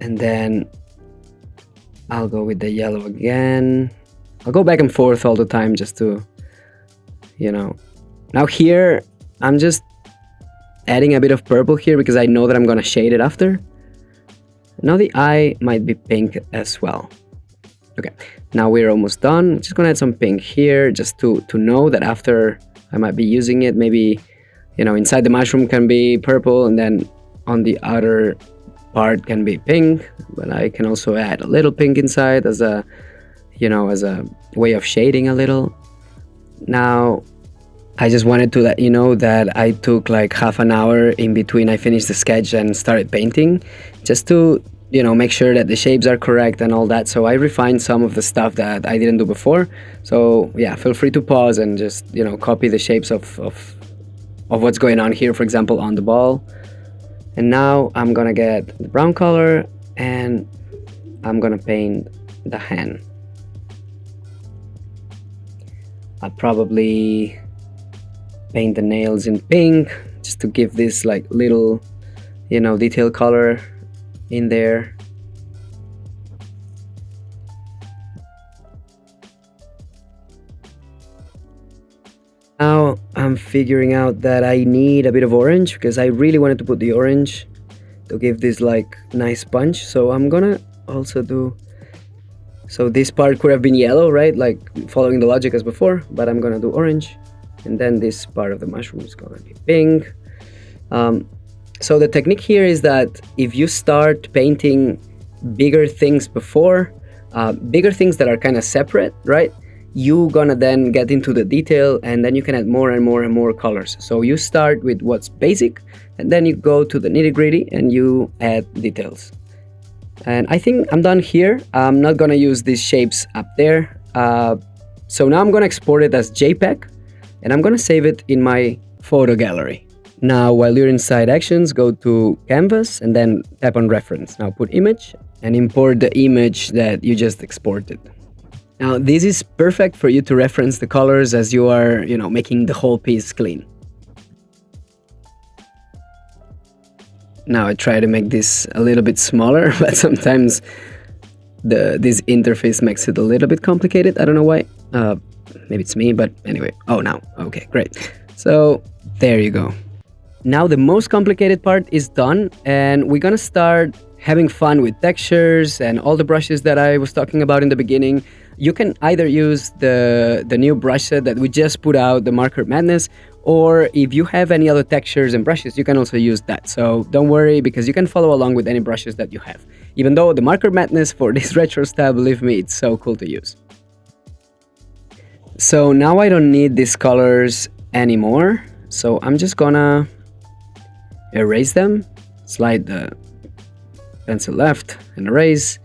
And then I'll go with the yellow again. I'll go back and forth all the time just to, Now here, I'm just adding a bit of purple here because I know that I'm gonna shade it after. Now the eye might be pink as well. Okay, now we're almost done. I'm just gonna add some pink here just to know that after I might be using it, maybe, inside the mushroom can be purple and then on the outer part can be pink, but I can also add a little pink inside as a way of shading a little. Now I just wanted to let you know that I took like half an hour in between I finished the sketch and started painting, just to make sure that the shapes are correct and all that. So I refined some of the stuff that I didn't do before. So yeah, feel free to pause and just copy the shapes of what's going on here, for example, on the ball. And now I'm gonna get the brown color and I'm gonna paint the hand. I'll probably paint the nails in pink just to give this like little, detail color in there. Now I'm figuring out that I need a bit of orange because I really wanted to put the orange to give this like nice punch. So I'm gonna also do, so this part could have been yellow, right? Like following the logic as before, but I'm gonna do orange. And then this part of the mushroom is gonna be pink. So the technique here is that if you start painting bigger things before, bigger things that are kind of separate, right? you're gonna then get into the detail, and then you can add more and more and more colors. So you start with what's basic, and then you go to the nitty-gritty and you add details. And I think I'm done here. I'm not gonna use these shapes up there. So now I'm gonna export it as JPEG, and I'm gonna save it in my photo gallery. Now, while you're inside Actions, go to Canvas and then tap on Reference. Now put Image and import the image that you just exported. Now, this is perfect for you to reference the colors as you are, making the whole piece clean. Now I try to make this a little bit smaller, but sometimes this interface makes it a little bit complicated. I don't know why. Maybe it's me, but anyway. Oh, now. Okay, great. So there you go. Now the most complicated part is done, and we're gonna start having fun with textures and all the brushes that I was talking about in the beginning. You can either use the new brush set that we just put out, the Marker Madness, or if you have any other textures and brushes, you can also use that. So don't worry, because you can follow along with any brushes that you have. Even though the Marker Madness for this retro style, believe me, it's so cool to use. So now I don't need these colors anymore. So I'm just gonna erase them, slide the pencil left and erase.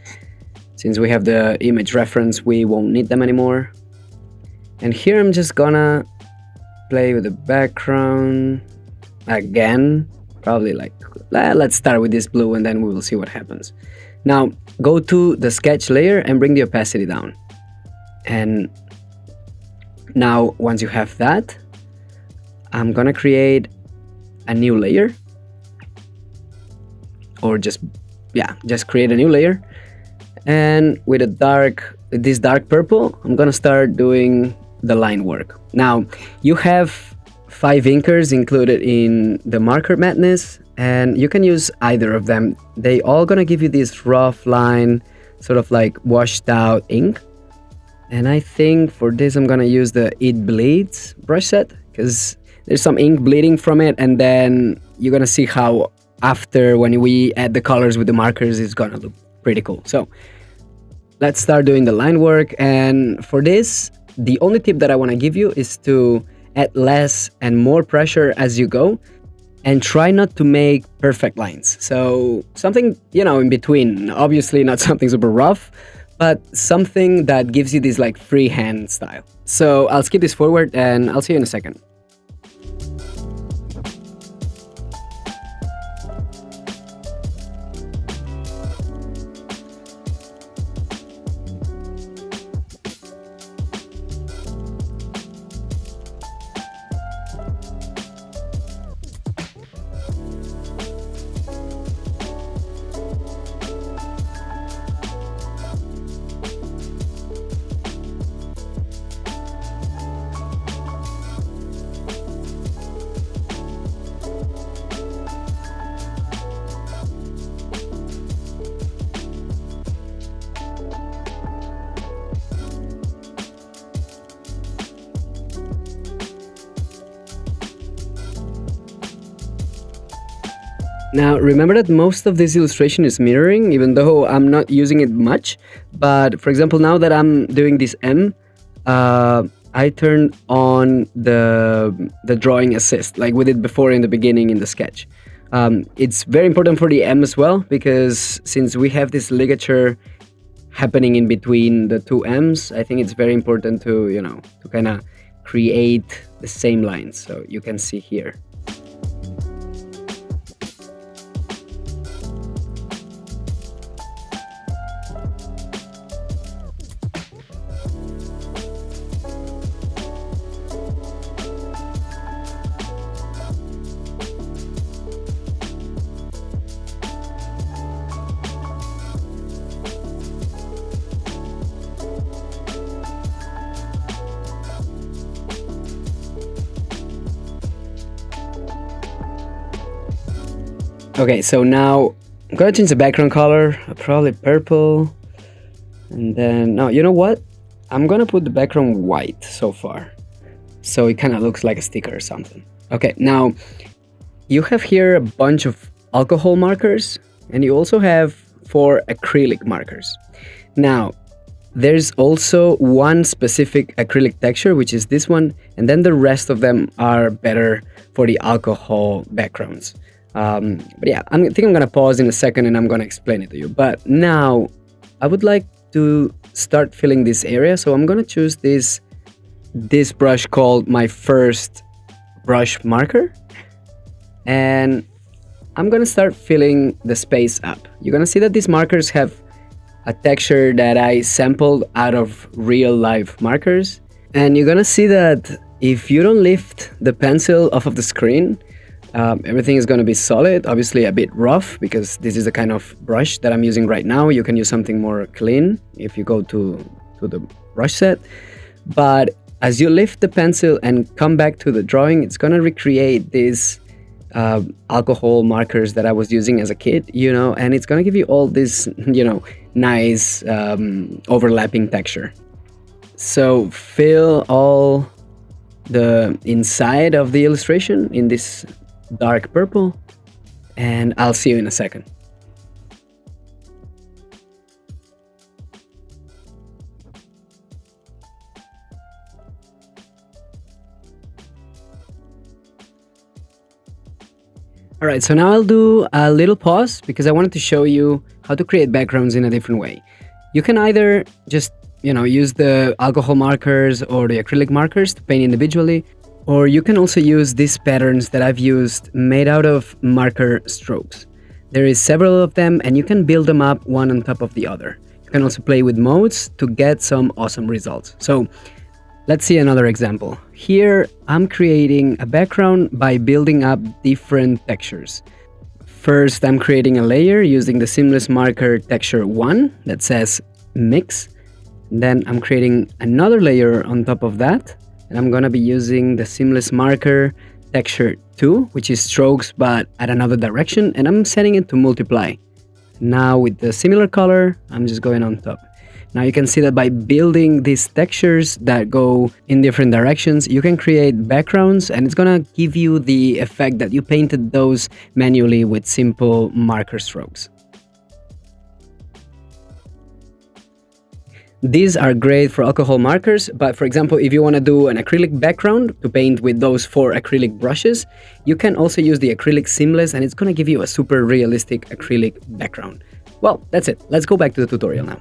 Since we have the image reference, we won't need them anymore. And here I'm just gonna play with the background again. Probably let's start with this blue and then we will see what happens. Now go to the sketch layer and bring the opacity down. And now once you have that, I'm gonna create a new layer, or just create a new layer. And with this dark purple, I'm gonna start doing the line work. Now you have 5 inkers included in the Marker Madness, and you can use either of them. They all gonna give you this rough line, sort of like washed out ink. And I think for this I'm gonna use the It Bleeds brush set, because there's some ink bleeding from it, and then you're gonna see how after, when we add the colors with the markers, it's gonna look pretty cool. So let's start doing the line work. And for this, the only tip that I want to give you is to add less and more pressure as you go, and try not to make perfect lines. So something, in between. Obviously not something super rough, but something that gives you this like freehand style. So I'll skip this forward and I'll see you in a second. Now remember that most of this illustration is mirroring, even though I'm not using it much. But for example, now that I'm doing this M, I turned on the drawing assist, like we did before in the beginning in the sketch. It's very important for the M as well, because since we have this ligature happening in between the two M's, I think it's very important to, to kind of create the same lines. So you can see here. Okay, so now I'm gonna change the background color, probably purple. And then, no, you know what? I'm gonna put the background white so far, so it kind of looks like a sticker or something. Okay, now you have here a bunch of alcohol markers, and you also have 4 acrylic markers. Now, There's also one specific acrylic texture, which is this one, and then the rest of them are better for the alcohol backgrounds. But yeah, I think I'm gonna pause in a second and I'm gonna explain it to you. But now, I would like to start filling this area, so I'm gonna choose this brush called my first brush marker, and I'm gonna start filling the space up. You're gonna see that these markers have a texture that I sampled out of real life markers, and you're gonna see that if you don't lift the pencil off of the screen, everything is gonna be solid, obviously a bit rough because this is the kind of brush that I'm using right now. You can use something more clean if you go to the brush set, but as you lift the pencil and come back to the drawing, it's gonna recreate these alcohol markers that I was using as a kid, and it's gonna give you all this, nice overlapping texture. So fill all the inside of the illustration in this dark purple, and I'll see you in a second. Alright, so now I'll do a little pause because I wanted to show you how to create backgrounds in a different way. You can either just, use the alcohol markers or the acrylic markers to paint individually, or you can also use these patterns that I've used made out of marker strokes. There is several of them and you can build them up one on top of the other. You can also play with modes to get some awesome results. So let's see another example. Here, I'm creating a background by building up different textures. First, I'm creating a layer using the seamless marker texture 1 that says mix. Then I'm creating another layer on top of that, and I'm gonna be using the seamless marker texture 2, which is strokes but at another direction, and I'm setting it to multiply. Now with the similar color, I'm just going on top. Now you can see that by building these textures that go in different directions, you can create backgrounds, and it's gonna give you the effect that you painted those manually with simple marker strokes. These are great for alcohol markers, but for example, if you want to do an acrylic background to paint with those 4 acrylic brushes, you can also use the acrylic seamless, and it's gonna give you a super realistic acrylic background. Well, that's it. Let's go back to the tutorial now.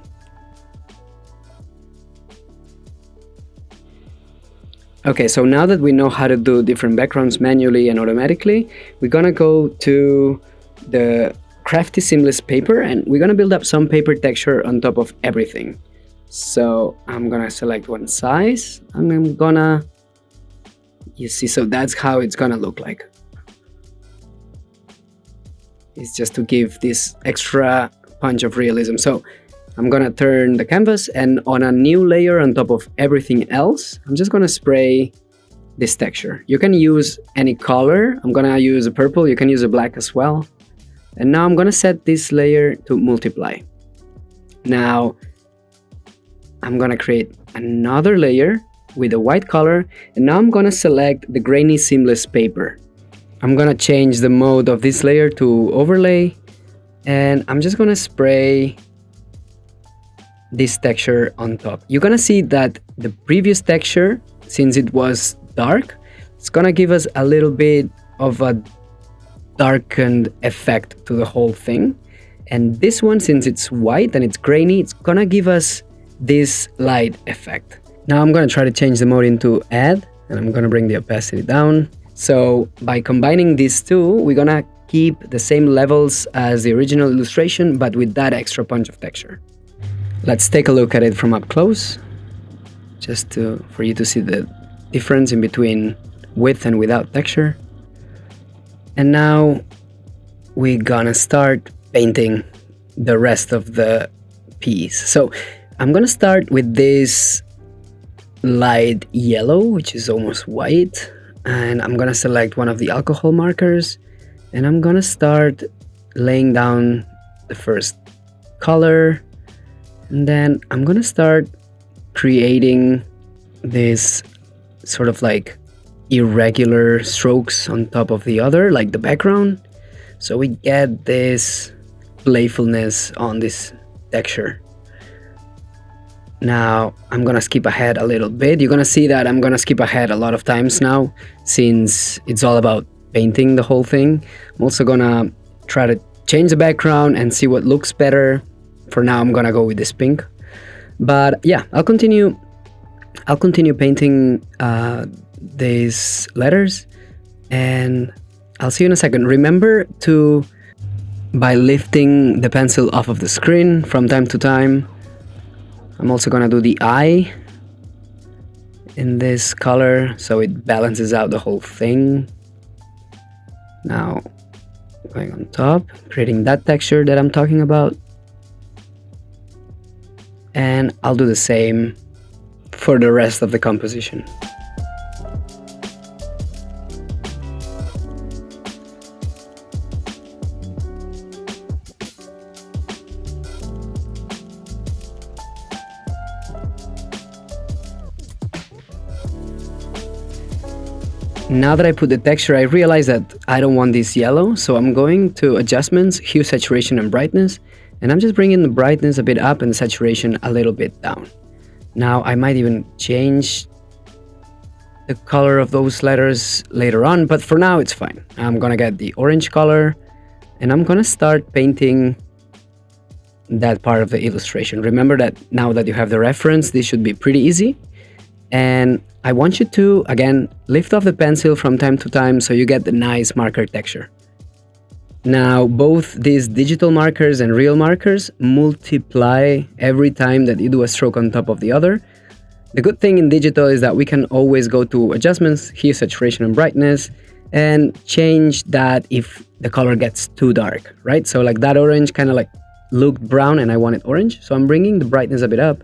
Okay, so now that we know how to do different backgrounds manually and automatically, we're gonna go to the crafty seamless paper and we're gonna build up some paper texture on top of everything. So I'm gonna select one size and I'm gonna, you see, so that's how it's gonna look like. It's just to give this extra punch of realism. So I'm gonna turn the canvas, and on a new layer on top of everything else, I'm just gonna spray this texture. You can use any color. I'm gonna use a purple, you can use a black as well. And now I'm gonna set this layer to multiply. Now I'm gonna create another layer with a white color, and now I'm gonna select the grainy seamless paper. I'm gonna change the mode of this layer to overlay, and I'm just gonna spray this texture on top. You're gonna see that the previous texture, since it was dark, it's gonna give us a little bit of a darkened effect to the whole thing. And this one, since it's white and it's grainy, it's gonna give us this light effect. Now I'm gonna try to change the mode into add, and I'm gonna bring the opacity down. So by combining these two, we're gonna keep the same levels as the original illustration, but with that extra punch of texture. Let's take a look at it from up close, just for you to see the difference in between with and without texture. And now we're gonna start painting the rest of the piece. So I'm gonna start with this light yellow, which is almost white, and I'm gonna select one of the alcohol markers, and I'm gonna start laying down the first color. And then I'm gonna start creating this sort of like irregular strokes on top of the other, like the background. So we get this playfulness on this texture. Now I'm gonna skip ahead a little bit. You're gonna see that I'm gonna skip ahead a lot of times now, since it's all about painting the whole thing. I'm also gonna try to change the background and see what looks better. For now I'm gonna go with this pink, but yeah, I'll continue painting these letters, and I'll see you in a second. Remember to, by lifting the pencil off of the screen from time to time. I'm also gonna do the eye in this color so it balances out the whole thing. Now going on top, creating that texture that I'm talking about, and I'll do the same for the rest of the composition. Now that I put the texture, I realize that I don't want this yellow, so I'm going to Adjustments, Hue, Saturation, and Brightness, and I'm just bringing the brightness a bit up and the saturation a little bit down. Now I might even change the color of those letters later on, but for now it's fine. I'm gonna get the orange color, and I'm gonna start painting that part of the illustration. Remember that now that you have the reference, this should be pretty easy. And I want you to, again, lift off the pencil from time to time so you get the nice marker texture. Now, both these digital markers and real markers multiply every time that you do a stroke on top of the other. The good thing in digital is that we can always go to Adjustments, Hue, Saturation, and Brightness, and change that if the color gets too dark, right? So like that orange kind of like looked brown and I want it orange. So I'm bringing the brightness a bit up.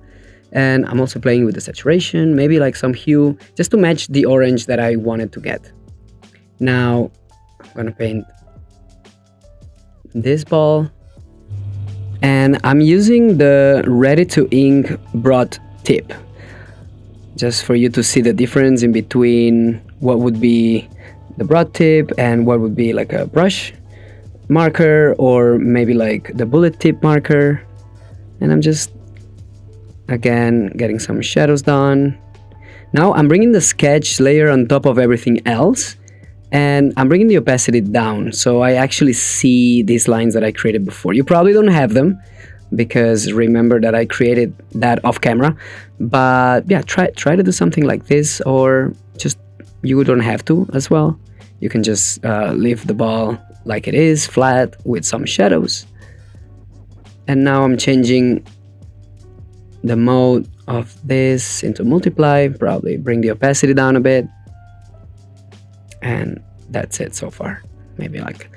And I'm also playing with the saturation, maybe like some hue, just to match the orange that I wanted to get. Now, I'm gonna paint this ball. And I'm using the Ready to Ink broad tip, just for you to see the difference in between what would be the broad tip and what would be like a brush marker, or maybe like the bullet tip marker. And I'm just, again, getting some shadows done. Now I'm bringing the sketch layer on top of everything else, and I'm bringing the opacity down so I actually see these lines that I created before. You probably don't have them because remember that I created that off camera, but yeah, try to do something like this, or just, you don't have to as well. You can just leave the ball like it is, flat with some shadows. And now I'm changing the mode of this into multiply, probably bring the opacity down a bit, and that's it so far. Maybe like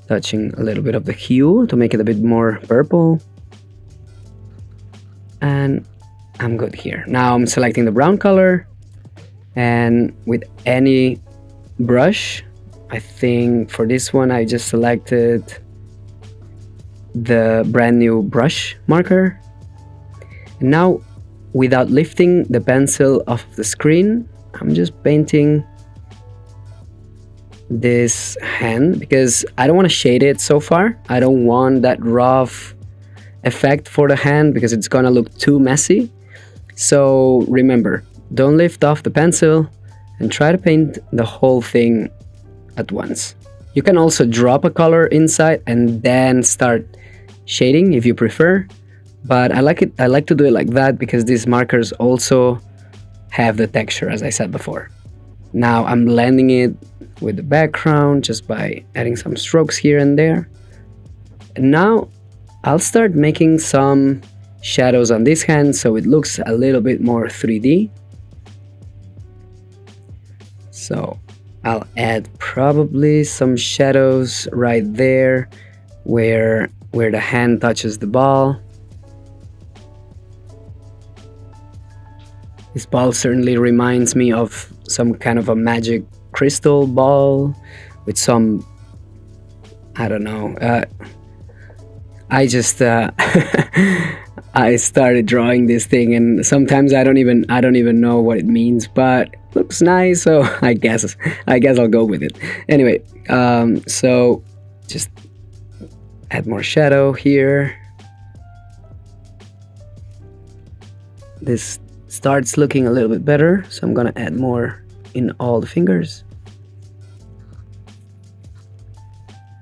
touching a little bit of the hue to make it a bit more purple, and I'm good here. Now I'm selecting the brown color, and with any brush, I think for this one I just selected the brand new brush marker. And now, without lifting the pencil off the screen, I'm just painting this hand because I don't want to shade it so far. I don't want that rough effect for the hand because it's gonna look too messy. So remember, don't lift off the pencil and try to paint the whole thing at once. You can also drop a color inside and then start shading if you prefer. But I like to do it like that because these markers also have the texture, as I said before. Now I'm blending it with the background just by adding some strokes here and there. And now I'll start making some shadows on this hand so it looks a little bit more 3D. So I'll add probably some shadows right there where the hand touches the ball. This ball certainly reminds me of some kind of a magic crystal ball with some, I don't know, I just I started drawing this thing and sometimes I don't even know what it means, but it looks nice, so I guess I'll go with it. Anyway, so just add more shadow here. this starts looking a little bit better, so I'm gonna add more in all the fingers.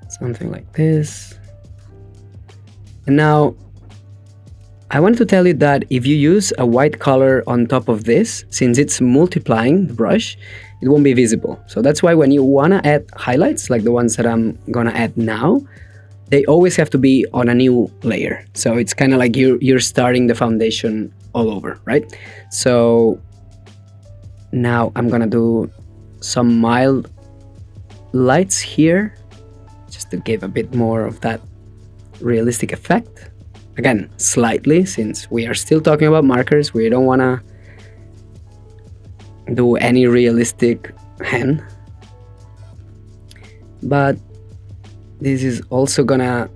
Something like this. And now I want to tell you that if you use a white color on top of this, since it's multiplying the brush, it won't be visible. So that's why when you want to add highlights, like the ones that I'm gonna add now, they always have to be on a new layer. So it's kind of like you're starting the foundation all over, right? So now I'm gonna do some mild lights here, just to give a bit more of that realistic effect. Again, slightly, since we are still talking about markers, we don't want to do any realistic hand. But this is also gonna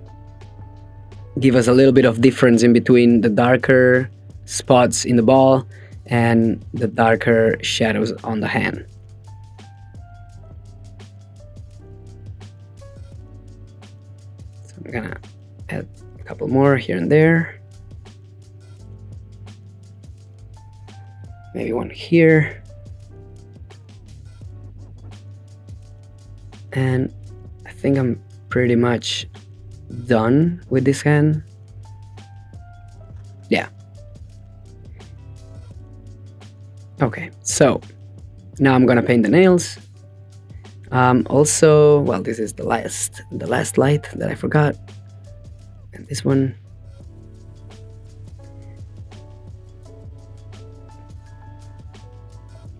give us a little bit of difference in between the darker spots in the ball and the darker shadows on the hand. So I'm gonna add a couple more here and there. Maybe one here. And I think I'm pretty much done with this hand. Yeah. Okay, so now I'm gonna paint the nails. Also, well, this is the last light that I forgot. And this one.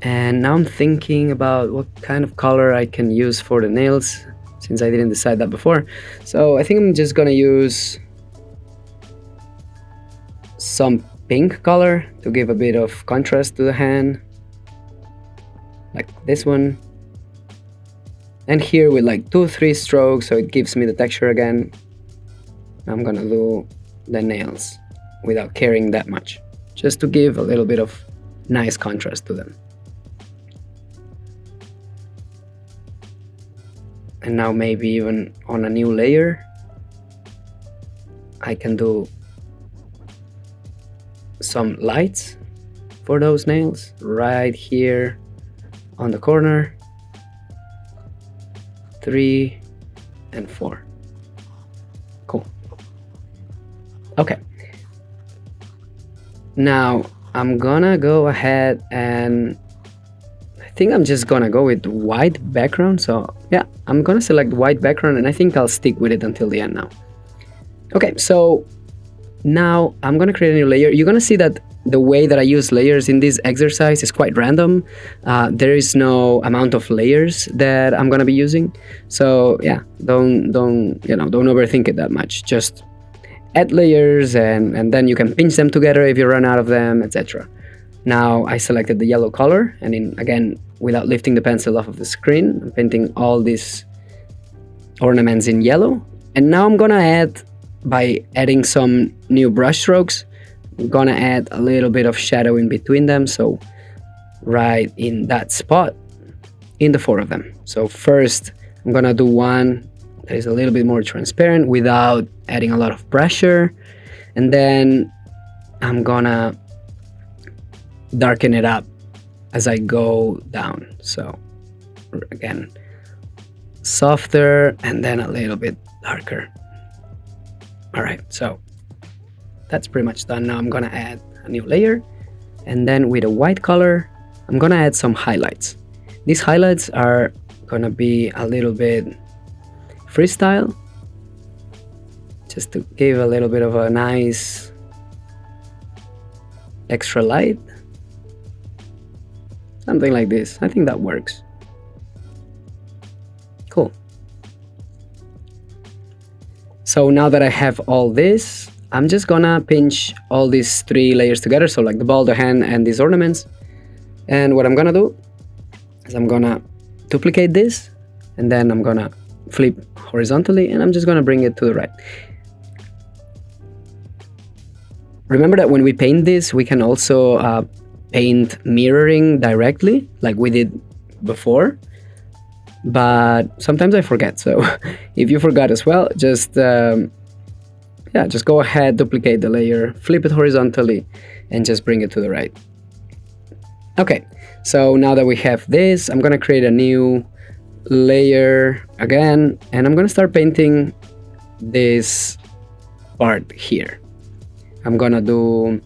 And now I'm thinking about what kind of color I can use for the nails, since I didn't decide that before. So I think I'm just gonna use some pink color to give a bit of contrast to the hand, like this one. And here with like 2-3 strokes, so it gives me the texture again. I'm gonna do the nails without caring that much, just to give a little bit of nice contrast to them. And now maybe even on a new layer, I can do some lights for those nails right here on the corner. 3 and 4. Cool. Okay. Now I'm gonna go ahead and I think I'm just gonna go with white background. So yeah, I'm gonna select white background and I think I'll stick with it until the end now. Okay, so now I'm gonna create a new layer. You're gonna see that the way that I use layers in this exercise is quite random. There is no amount of layers that I'm gonna be using. So yeah, don't overthink it that much. Just add layers and then you can pinch them together if you run out of them, etc. Now I selected the yellow color, and again, without lifting the pencil off of the screen, I'm painting all these ornaments in yellow. And now I'm gonna add, by adding some new brush strokes, I'm gonna add a little bit of shadow in between them, so right in that spot in the 4 of them. So first I'm gonna do one that is a little bit more transparent without adding a lot of pressure, and then I'm gonna darken it up as I go down. So again, softer and then a little bit darker. All right, so that's pretty much done. Now I'm gonna add a new layer, and then with a white color I'm gonna add some highlights. These highlights are gonna be a little bit freestyle, just to give a little bit of a nice extra light. Something like this. I think that works. Cool. So now that I have all this, I'm just gonna pinch all these 3 layers together, so like the ball, the hand, and these ornaments. And what I'm gonna do is I'm gonna duplicate this, and then I'm gonna flip horizontally, and I'm just gonna bring it to the right. Remember that when we paint this, we can also paint mirroring directly, like we did before. But sometimes I forget, so if you forgot as well, just go ahead, duplicate the layer, flip it horizontally, and just bring it to the right. Okay, so now that we have this, I'm gonna create a new layer again, and I'm gonna start painting this part here. I'm gonna do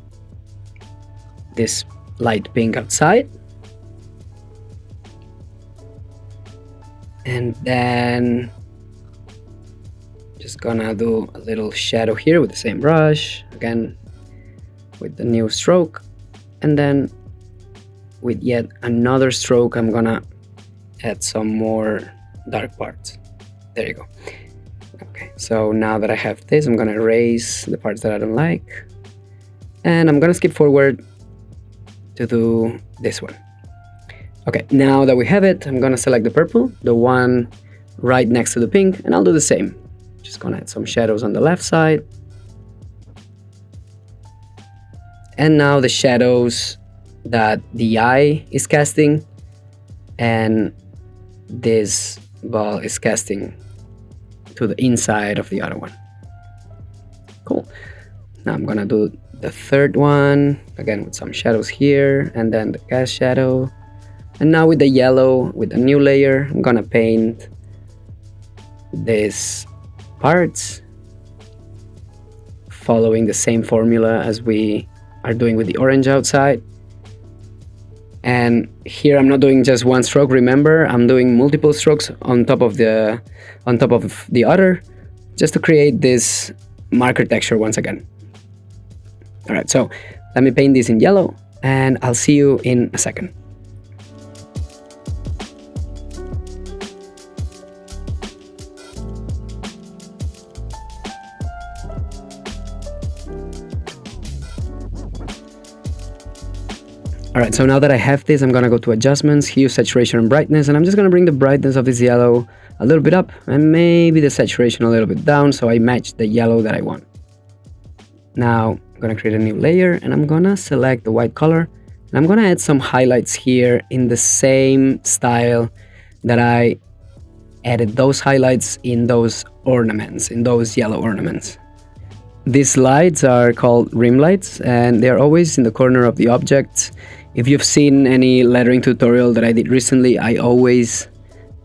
this light pink outside, and then just gonna do a little shadow here with the same brush, again with the new stroke, and then with yet another stroke I'm gonna add some more dark parts. There you go. Okay, so now that I have this, I'm gonna erase the parts that I don't like, and I'm gonna skip forward to do this one. Okay, now that we have it, I'm gonna select the purple, the one right next to the pink, and I'll do the same. Just gonna add some shadows on the left side. And now the shadows that the eye is casting and this ball is casting to the inside of the other one. Cool. Now I'm gonna do the third one, again with some shadows here, and then the cast shadow. And now with the yellow, with the new layer, I'm gonna paint these parts following the same formula as we are doing with the orange outside. And here I'm not doing just one stroke, remember, I'm doing multiple strokes on top of the other, just to create this marker texture once again. All right, so let me paint this in yellow, and I'll see you in a second. Alright, so now that I have this, I'm gonna go to adjustments, hue, saturation, and brightness, and I'm just gonna bring the brightness of this yellow a little bit up, and maybe the saturation a little bit down, so I match the yellow that I want. Now, I'm gonna create a new layer, and I'm gonna select the white color, and I'm gonna add some highlights here in the same style that I added those highlights in those ornaments, in those yellow ornaments. These lights are called rim lights, and they're always in the corner of the objects. If you've seen any lettering tutorial that I did recently, I always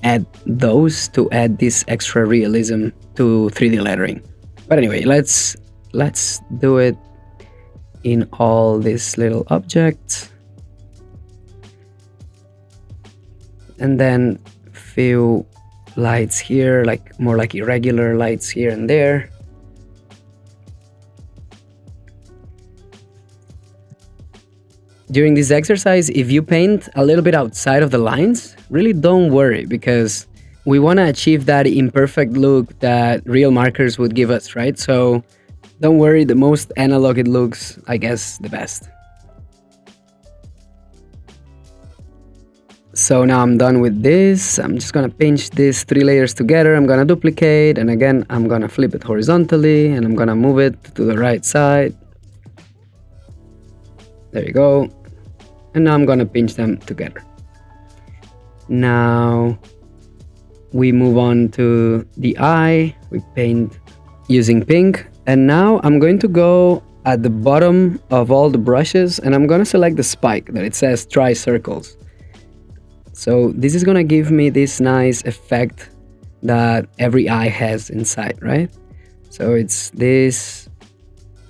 add those to add this extra realism to 3D lettering. But anyway, let's do it in all these little objects. And then few lights here, like more like irregular lights here and there. During this exercise, if you paint a little bit outside of the lines, really don't worry, because we want to achieve that imperfect look that real markers would give us, right? So don't worry, the most analog it looks, I guess, the best. So now I'm done with this. I'm just gonna pinch these 3 layers together. I'm gonna duplicate, and again, I'm gonna flip it horizontally, and I'm gonna move it to the right side. There you go. And now I'm gonna pinch them together. Now we move on to the eye. We paint using pink. And now I'm going to go at the bottom of all the brushes, and I'm gonna select the spike that it says try circles. So this is gonna give me this nice effect that every eye has inside, right? So it's this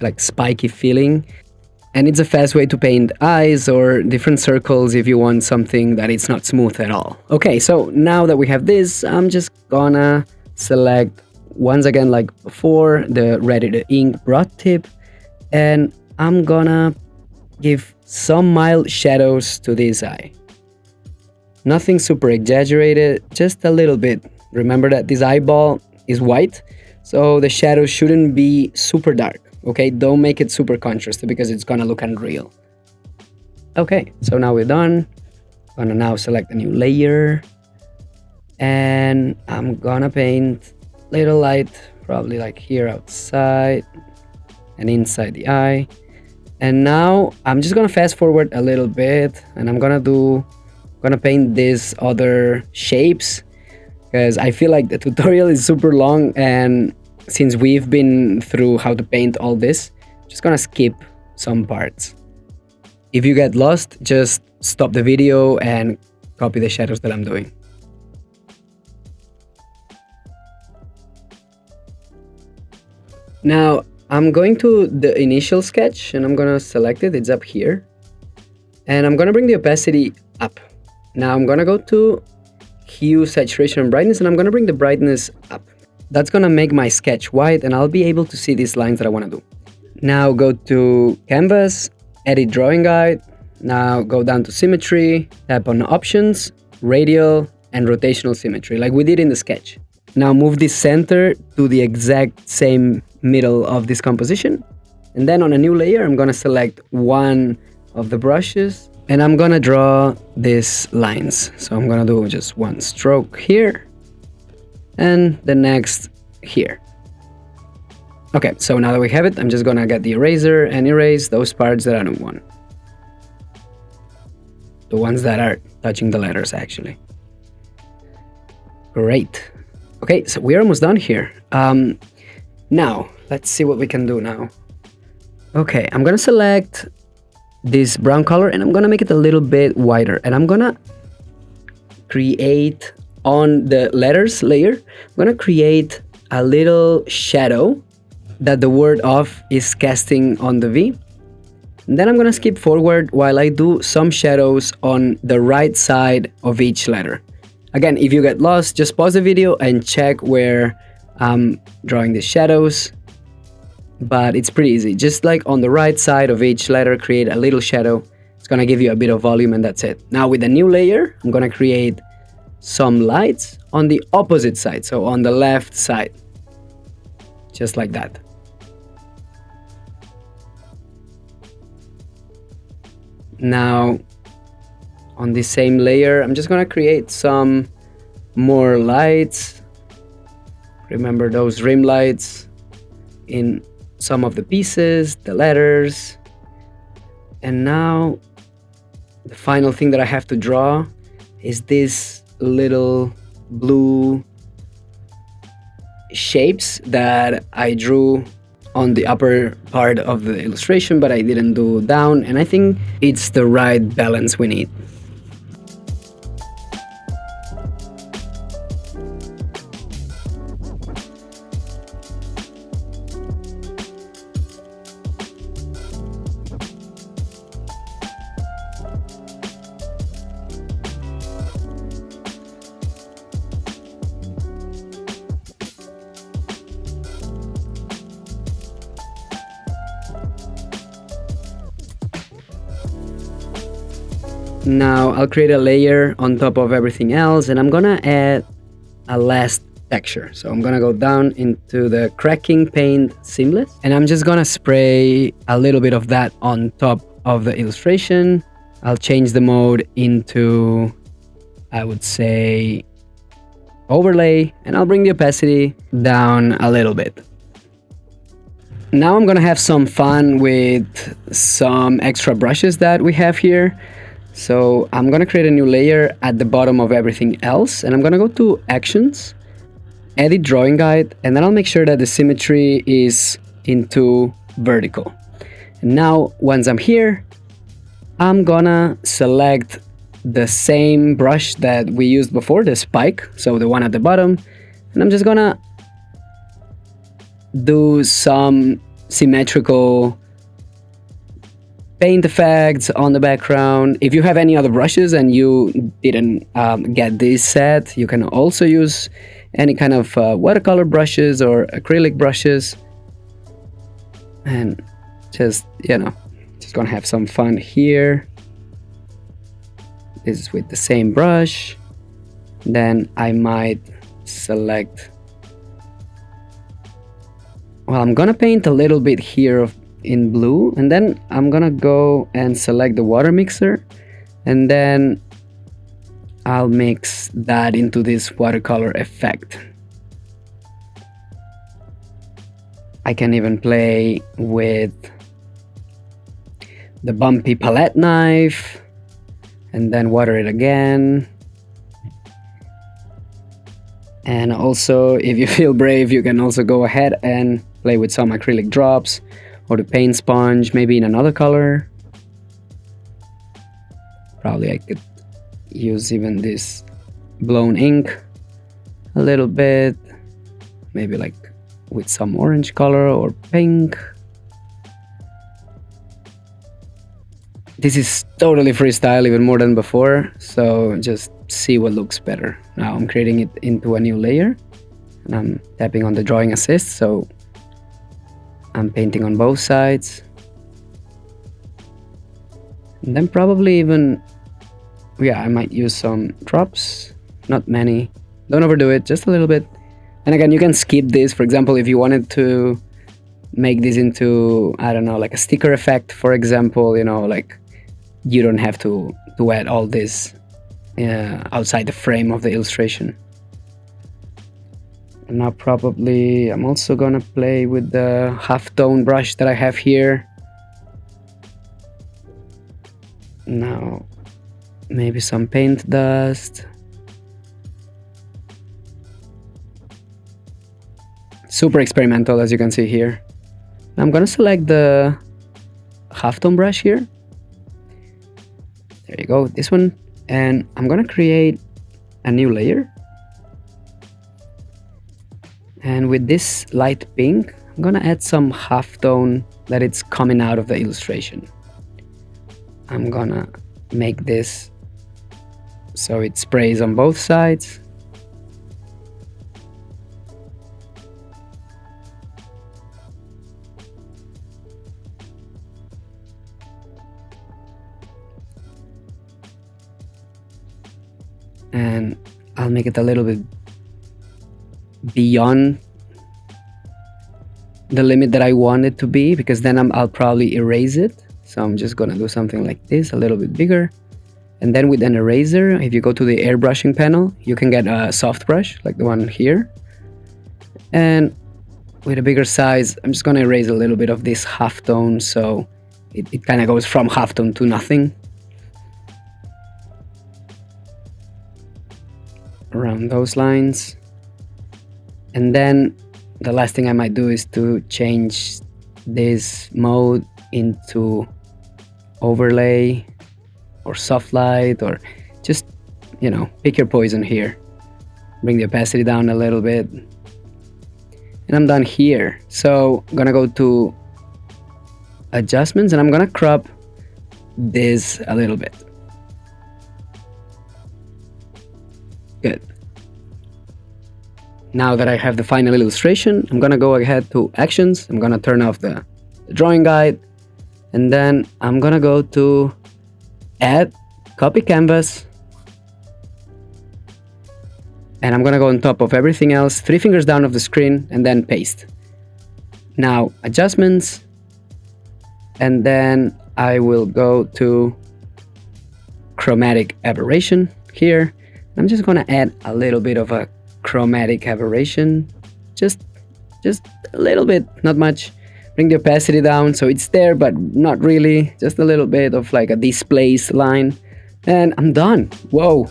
like spiky feeling. And it's a fast way to paint eyes or different circles if you want something that it's not smooth at all. Okay, so now that we have this, I'm just gonna select, once again like before, the ready to ink broad tip, and I'm gonna give some mild shadows to this eye. Nothing super exaggerated, just a little bit. Remember that this eyeball is white, so the shadows shouldn't be super dark. Okay, don't make it super contrasted because it's gonna look unreal. Okay, so now we're done. I'm gonna now select a new layer, and I'm gonna paint little light, probably like here outside and inside the eye. And now I'm just gonna fast forward a little bit, and I'm gonna paint these other shapes, because I feel like the tutorial is super long, and since we've been through how to paint all this, I'm just gonna skip some parts. If you get lost, just stop the video and copy the shadows that I'm doing. Now, I'm going to the initial sketch and I'm gonna select it, it's up here. And I'm gonna bring the opacity up. Now I'm gonna go to hue, saturation, and brightness, and I'm gonna bring the brightness up. That's gonna make my sketch white and I'll be able to see these lines that I wanna do. Now go to Canvas, Edit Drawing Guide. Now go down to Symmetry, tap on Options, Radial, and Rotational Symmetry, like we did in the sketch. Now move the center to the exact same middle of this composition. And then on a new layer, I'm gonna select one of the brushes and I'm gonna draw these lines. So I'm gonna do just one stroke here and the next here. Okay, so now that we have it, I'm just gonna get the eraser and erase those parts that I don't want. The ones that are touching the letters, actually. Great. Okay, so we're almost done here. Now, let's see what we can do now. Okay, I'm gonna select this brown color and I'm gonna make it a little bit wider. And I'm gonna create on the letters layer, I'm gonna create a little shadow that the word off is casting on the V. And then I'm gonna skip forward while I do some shadows on the right side of each letter. Again, if you get lost, just pause the video and check where I'm drawing the shadows. But it's pretty easy. Just like on the right side of each letter, create a little shadow. It's gonna give you a bit of volume and that's it. Now with the new layer, I'm gonna create some lights on the opposite side, so on the left side. Just like that. Now, on the same layer, I'm just gonna create some more lights. Remember those rim lights in some of the pieces, the letters. And now, the final thing that I have to draw is this little blue shapes that I drew on the upper part of the illustration, but I didn't do down, and I think it's the right balance we need. Now I'll create a layer on top of everything else and I'm gonna add a last texture. So I'm gonna go down into the cracking paint seamless and I'm just gonna spray a little bit of that on top of the illustration. I'll change the mode into, I would say, overlay, and I'll bring the opacity down a little bit. Now I'm gonna have some fun with some extra brushes that we have here. So I'm gonna create a new layer at the bottom of everything else and I'm gonna go to Actions, Edit Drawing Guide, and then I'll make sure that the symmetry is into vertical. And now once I'm here, I'm gonna select the same brush that we used before, the spike, so the one at the bottom, and I'm just gonna do some symmetrical paint effects on the background. If you have any other brushes and you didn't get this set, you can also use any kind of watercolor brushes or acrylic brushes. And just, you know, just gonna have some fun here. This is with the same brush. Then I might select, well, I'm gonna paint a little bit here in blue, and then I'm gonna go and select the water mixer, and then I'll mix that into this watercolor effect. I can even play with the bumpy palette knife and then water it again. And also, if you feel brave, you can also go ahead and play with some acrylic drops or the paint sponge, maybe in another color. Probably I could use even this blown ink a little bit, maybe like with some orange color or pink. This is totally freestyle, even more than before, so just see what looks better. Now I'm creating it into a new layer, and I'm tapping on the drawing assist, so I'm painting on both sides. And then probably even, yeah, I might use some drops, not many. Don't overdo it, just a little bit. And again, you can skip this. For example, if you wanted to make this into, I don't know, like a sticker effect, for example, you know, like you don't have to add all this outside the frame of the illustration. And now probably I'm also gonna play with the halftone brush that I have here. Now maybe some paint dust. Super experimental, as you can see here. I'm gonna select the halftone brush here. There you go, this one. And I'm gonna create a new layer. And with this light pink, I'm gonna add some halftone that it's coming out of the illustration. I'm gonna make this so it sprays on both sides. And I'll make it a little bit beyond the limit that I want it to be, because then I'll probably erase it. So I'm just gonna do something like this, a little bit bigger. And then with an eraser, if you go to the airbrushing panel, you can get a soft brush like the one here. And with a bigger size, I'm just gonna erase a little bit of this halftone, so it kind of goes from halftone to nothing. Around those lines. And then the last thing I might do is to change this mode into overlay or soft light, or just, you know, pick your poison here. Bring the opacity down a little bit. And I'm done here. So I'm gonna go to adjustments and I'm gonna crop this a little bit. Good. Now that I have the final illustration, I'm gonna go ahead to actions. I'm gonna turn off the drawing guide, and then I'm gonna go to add, copy canvas, and I'm gonna go on top of everything else, 3 fingers down of the screen, and then paste. Now adjustments, and then I will go to chromatic aberration here. I'm just gonna add a little bit of a chromatic aberration, just a little bit, not much. Bring the opacity down so it's there, but not really, just a little bit of like a displaced line. And I'm done. Whoa,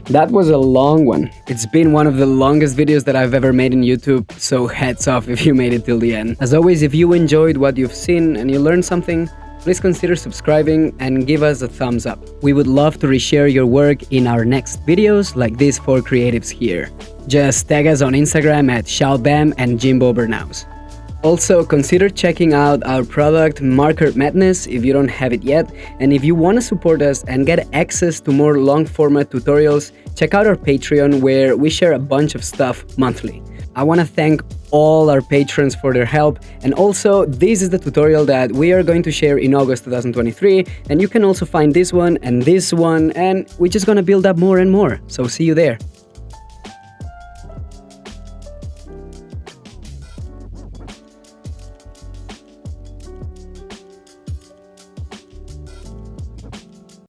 that was a long one. It's been one of the longest videos that I've ever made in YouTube, so hats off if you made it till the end. As always, if you enjoyed what you've seen and you learned something, please consider subscribing and give us a thumbs up. We would love to reshare your work in our next videos like these 4 creatives here. Just tag us on Instagram at ShaoBam and Jimbo Bernaus. Also, consider checking out our product Marker Madness if you don't have it yet, and if you want to support us and get access to more long-format tutorials, check out our Patreon where we share a bunch of stuff monthly. I want to thank all our patrons for their help, and also this is the tutorial that we are going to share in August 2023, and you can also find this one, and we're just gonna build up more and more, so see you there.